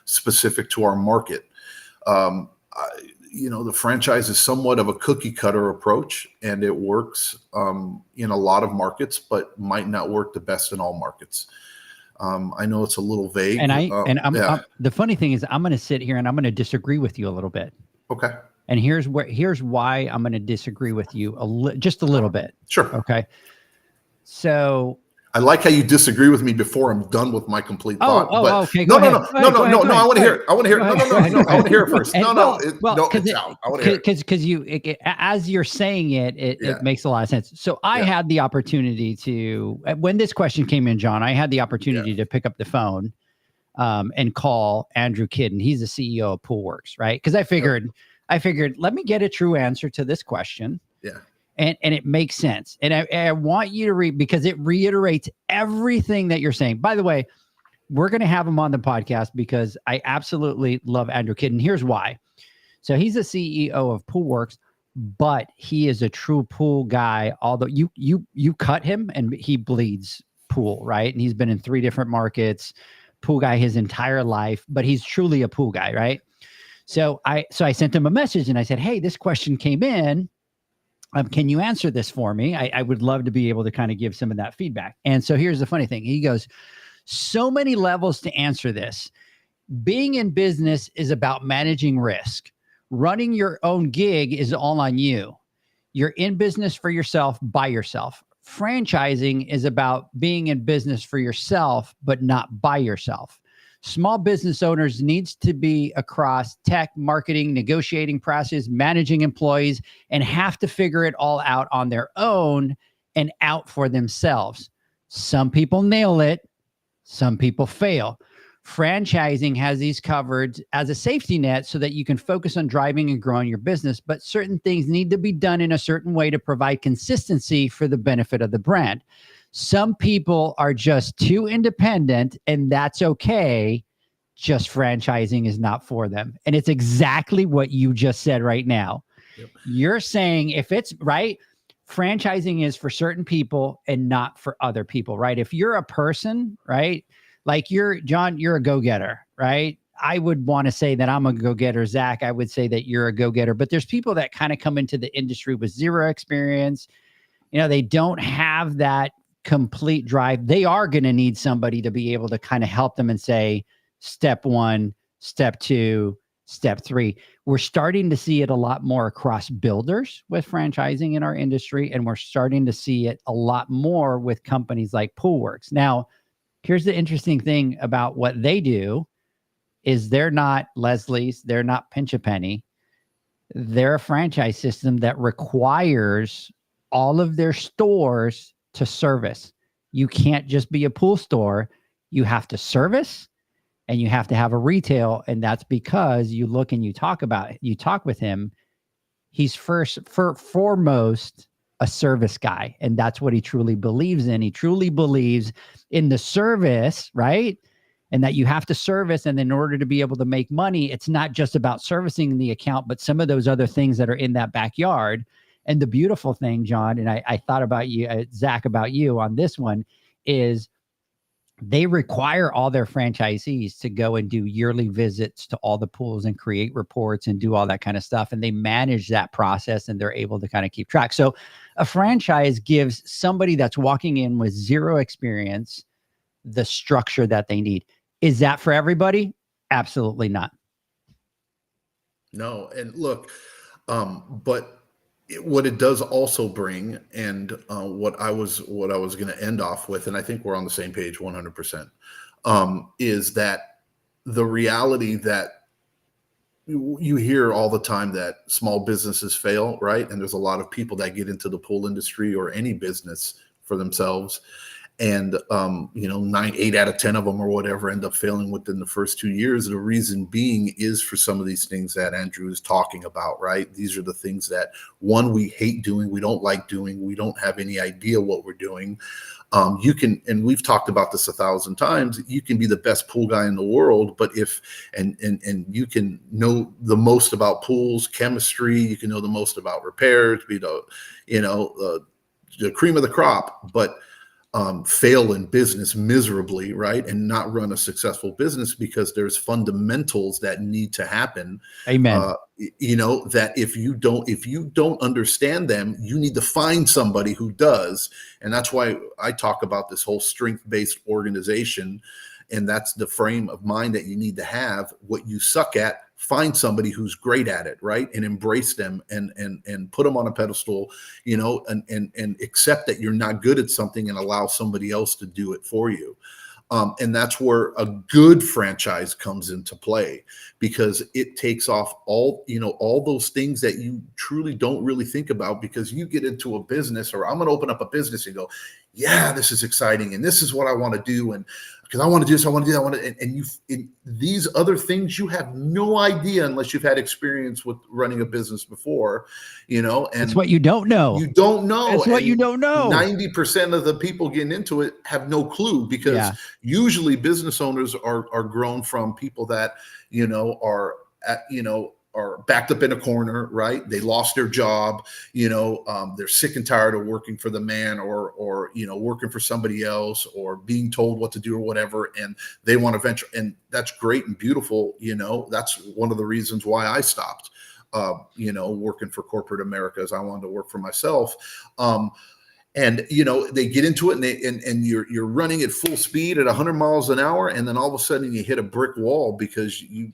specific to our market. The franchise is somewhat of a cookie cutter approach, and it works in a lot of markets, but might not work the best in all markets. I know it's a little vague. And the funny thing is, I'm going to sit here and I'm going to disagree with you a little bit. Okay. And here's why I'm going to disagree with you just a little bit. Sure. Okay. So I like how you disagree with me before I'm done with my complete thought. Okay. No. I want to hear it. I want to hear it. No. I want to hear it first. I want to hear it. Because as you're saying it makes a lot of sense. So I had the opportunity to, when this question came in, John, I had the opportunity to pick up the phone and call Andrew Kidd, and he's the CEO of PoolWorks, right? Because I figured, let me get a true answer to this question. Yeah. And it makes sense. And I want you to read, because it reiterates everything that you're saying. By the way, we're going to have him on the podcast because I absolutely love Andrew Kidd. And here's why. So he's the CEO of PoolWorks, but he is a true pool guy. Although you cut him and he bleeds pool, right? And he's been in 3 different markets, pool guy his entire life, but he's truly a pool guy, right? So I sent him a message and I said, hey, this question came in. Can you answer this for me? I would love to be able to kind of give some of that feedback. And so here's the funny thing. He goes, so many levels to answer this. Being in business is about managing risk. Running your own gig is all on you. You're in business for yourself, by yourself. Franchising is about being in business for yourself, but not by yourself. Small business owners needs to be across tech, marketing, negotiating process, managing employees, and have to figure it all out on their own and out for themselves. Some people nail it. Some people fail. Franchising has these covered as a safety net so that you can focus on driving and growing your business, but certain things need to be done in a certain way to provide consistency for the benefit of the brand. Some people are just too independent, and that's okay. Just franchising is not for them. And it's exactly what you just said right now. Yep. You're saying if it's right, franchising is for certain people and not for other people, right? If you're a person, right? Like John, you're a go-getter, right? I would want to say that I'm a go-getter. Zach, I would say that you're a go-getter, but there's people that kind of come into the industry with zero experience. They don't have that complete drive. They are going to need somebody to be able to kind of help them and say, step 1, step 2, step 3. We're starting to see it a lot more across builders with franchising in our industry, and we're starting to see it a lot more with companies like Poolworks. Now, here's the interesting thing about what they do is they're not Leslie's, they're not Pinch a Penny. They're a franchise system that requires all of their stores to service. You can't just be a pool store. You have to service and you have to have a retail. And that's because you look and you talk with him. He's foremost a service guy. And that's what he truly believes in. He truly believes in the service, right? And that you have to service. And in order to be able to make money, it's not just about servicing the account, but some of those other things that are in that backyard. And the beautiful thing, John, and I thought about you, Zach, about you on this one, is they require all their franchisees to go and do yearly visits to all the pools and create reports and do all that kind of stuff. And they manage that process and they're able to kind of keep track. So a franchise gives somebody that's walking in with zero experience the structure that they need. Is that for everybody? Absolutely not. No. And look, but what it does also bring, and what I was going to end off with, and I think we're on the same page 100%, is that the reality that you hear all the time that small businesses fail, right? And there's a lot of people that get into the pool industry or any business for themselves. And, 8 out of 10 of them or whatever end up failing within the first 2 years. The reason being is for some of these things that Andrew is talking about, right? These are the things that, one, we hate doing, we don't like doing, we don't have any idea what we're doing. You can, and we've talked about this 1,000 times, you can be the best pool guy in the world, but and you can know the most about pools, chemistry, you can know the most about repairs, be the cream of the crop, but fail in business miserably, right? And not run a successful business because there's fundamentals that need to happen. Amen. That if you don't understand them, you need to find somebody who does. And that's why I talk about this whole strength-based organization. And that's the frame of mind that you need to have. What you suck at, find somebody who's great at it, right? And embrace them and put them on a pedestal, and accept that you're not good at something and allow somebody else to do it for you. And that's where a good franchise comes into play, because it takes off all those things that you truly don't really think about, because you get into a business, or I'm going to open up a business and go, yeah, this is exciting. And this is what I want to do. And because I want to do this, I want to do that. And these other things, you have no idea unless you've had experience with running a business before, and it's what you don't know. You don't know. It's what you don't know. 90% of the people getting into it have no clue, because usually business owners are grown from people that, are backed up in a corner, right? They lost their job, they're sick and tired of working for the man or working for somebody else, or being told what to do or whatever. And they want to venture, and that's great and beautiful. That's one of the reasons why I stopped, working for corporate America, is I wanted to work for myself. And they get into it, and you're running at full speed at 100 miles an hour, and then all of a sudden you hit a brick wall because you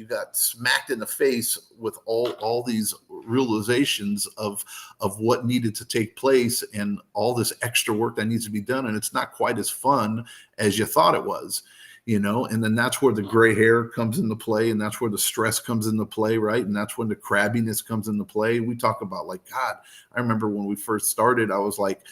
got smacked in the face with all these realizations of what needed to take place and all this extra work that needs to be done, and it's not quite as fun as you thought it was. And then that's where the gray hair comes into play, and that's where the stress comes into play, right? And that's when the crabbiness comes into play. We talk about, like, God, I remember when we first started, I was like,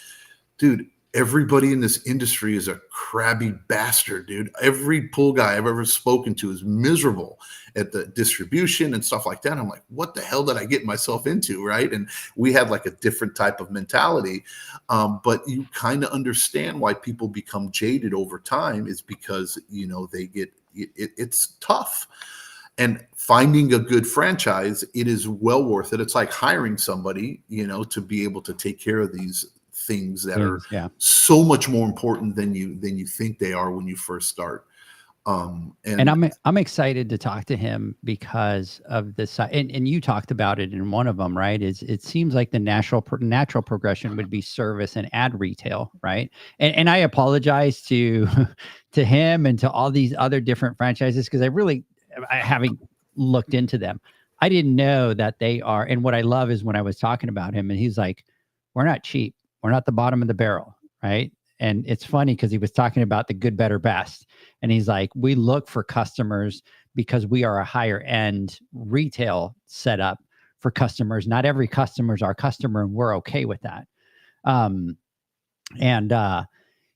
dude, everybody in this industry is a crabby bastard, dude. Every pool guy I've ever spoken to is miserable at the distribution and stuff like that. I'm like, what the hell did I get myself into, right? And we had like a different type of mentality. But you kind of understand why people become jaded over time, is because, they get, it's tough. And finding a good franchise, it is well worth it. It's like hiring somebody, to be able to take care of these things that are so much more important than you think they are when you first start. And I'm excited to talk to him because of this. And you talked about it in one of them, right? It seems like the natural progression would be service and add retail, right? And I apologize to him and to all these other different franchises, because I haven't looked into them. I didn't know that they are. And what I love is when I was talking about him and he's like, we're not cheap. We're not the bottom of the barrel. Right. And it's funny because he was talking about the good, better, best. And he's like, we look for customers because we are a higher end retail setup for customers. Not every customer is our customer, and we're okay with that.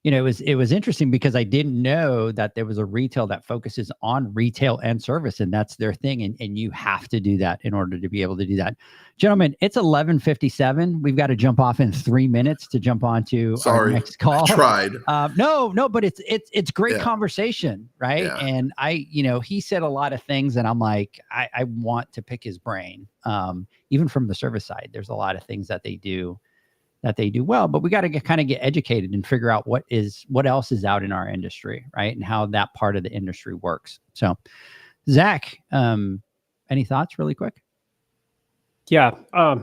It was interesting because I didn't know that there was a retail that focuses on retail and service, and that's their thing. And you have to do that in order to be able to do that. Gentlemen, it's 11:57. We've got to jump off in 3 minutes to jump on to our next call. I tried. No, but it's great conversation, right? Yeah. And he said a lot of things, and I'm like, I want to pick his brain. Even from the service side, there's a lot of things that they do well, but we got to get educated and figure out what else is out in our industry, right? And how that part of the industry works. So, Zach, any thoughts really quick? Yeah.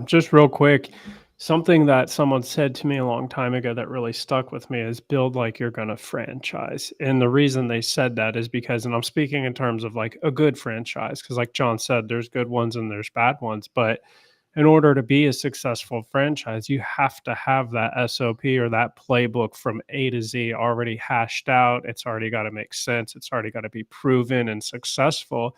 Just real quick, something that someone said to me a long time ago that really stuck with me is build like you're going to franchise. And the reason they said that is because, and I'm speaking in terms of like a good franchise, because like John said, there's good ones and there's bad ones, but in order to be a successful franchise, you have to have that SOP or that playbook from A to Z already hashed out. It's already got to make sense. It's already got to be proven and successful.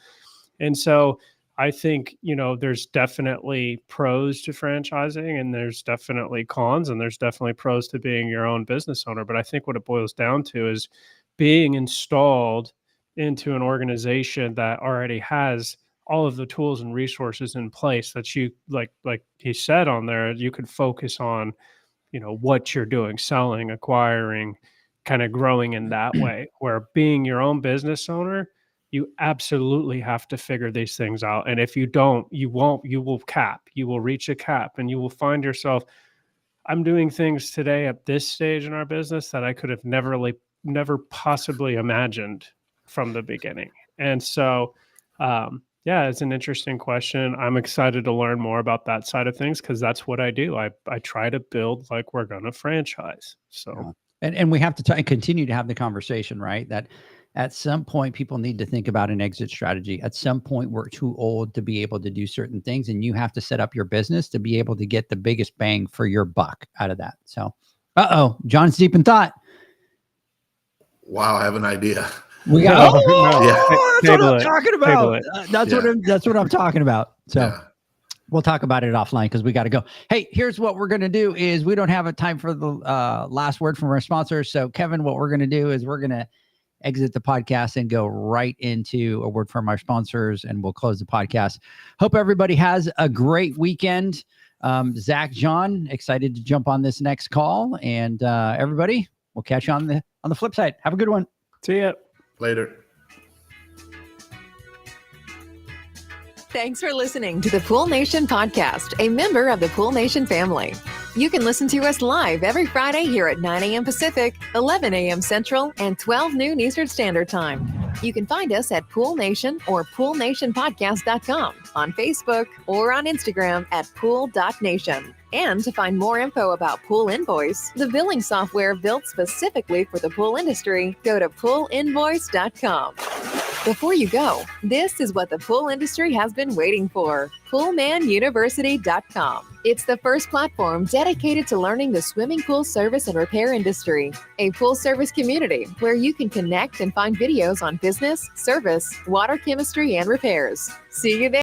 And so I think, there's definitely pros to franchising and there's definitely cons and there's definitely pros to being your own business owner. But I think what it boils down to is being installed into an organization that already has all of the tools and resources in place that you like he said on there, you could focus on, what you're doing, selling, acquiring, kind of growing in that way. Where being your own business owner, you absolutely have to figure these things out. And if you don't, you will reach a cap and you will find yourself, I'm doing things today at this stage in our business that I could have never possibly imagined from the beginning. And so, yeah, it's an interesting question. I'm excited to learn more about that side of things because that's what I do. I try to build like we're going to franchise. So, and we have to continue to have the conversation, right? That at some point people need to think about an exit strategy. At some point, we're too old to be able to do certain things, and you have to set up your business to be able to get the biggest bang for your buck out of that. So, John's deep in thought. Wow, I have an idea. We got that's what I'm talking about. That's what I'm talking about. So we'll talk about it offline because we got to go. Hey, here's what we're going to do is we don't have a time for the last word from our sponsors. So Kevin, what we're going to do is we're going to exit the podcast and go right into a word from our sponsors, and we'll close the podcast. Hope everybody has a great weekend. Zach, John, excited to jump on this next call, and everybody, we'll catch you on the flip side. Have a good one. See ya. Later. Thanks for listening to the Pool Nation podcast, a member of the Pool Nation family. You can listen to us live every Friday here at 9 a.m. Pacific, 11 a.m. Central, and 12 noon Eastern Standard Time. You can find us at Pool Nation or poolnationpodcast.com, on Facebook, or on Instagram at pool.nation. And to find more info about Pool Invoice, the billing software built specifically for the pool industry, go to poolinvoice.com. Before you go, this is what the pool industry has been waiting for. PoolmanUniversity.com. It's the first platform dedicated to learning the swimming pool service and repair industry. A pool service community where you can connect and find videos on business, service, water chemistry, and repairs. See you there.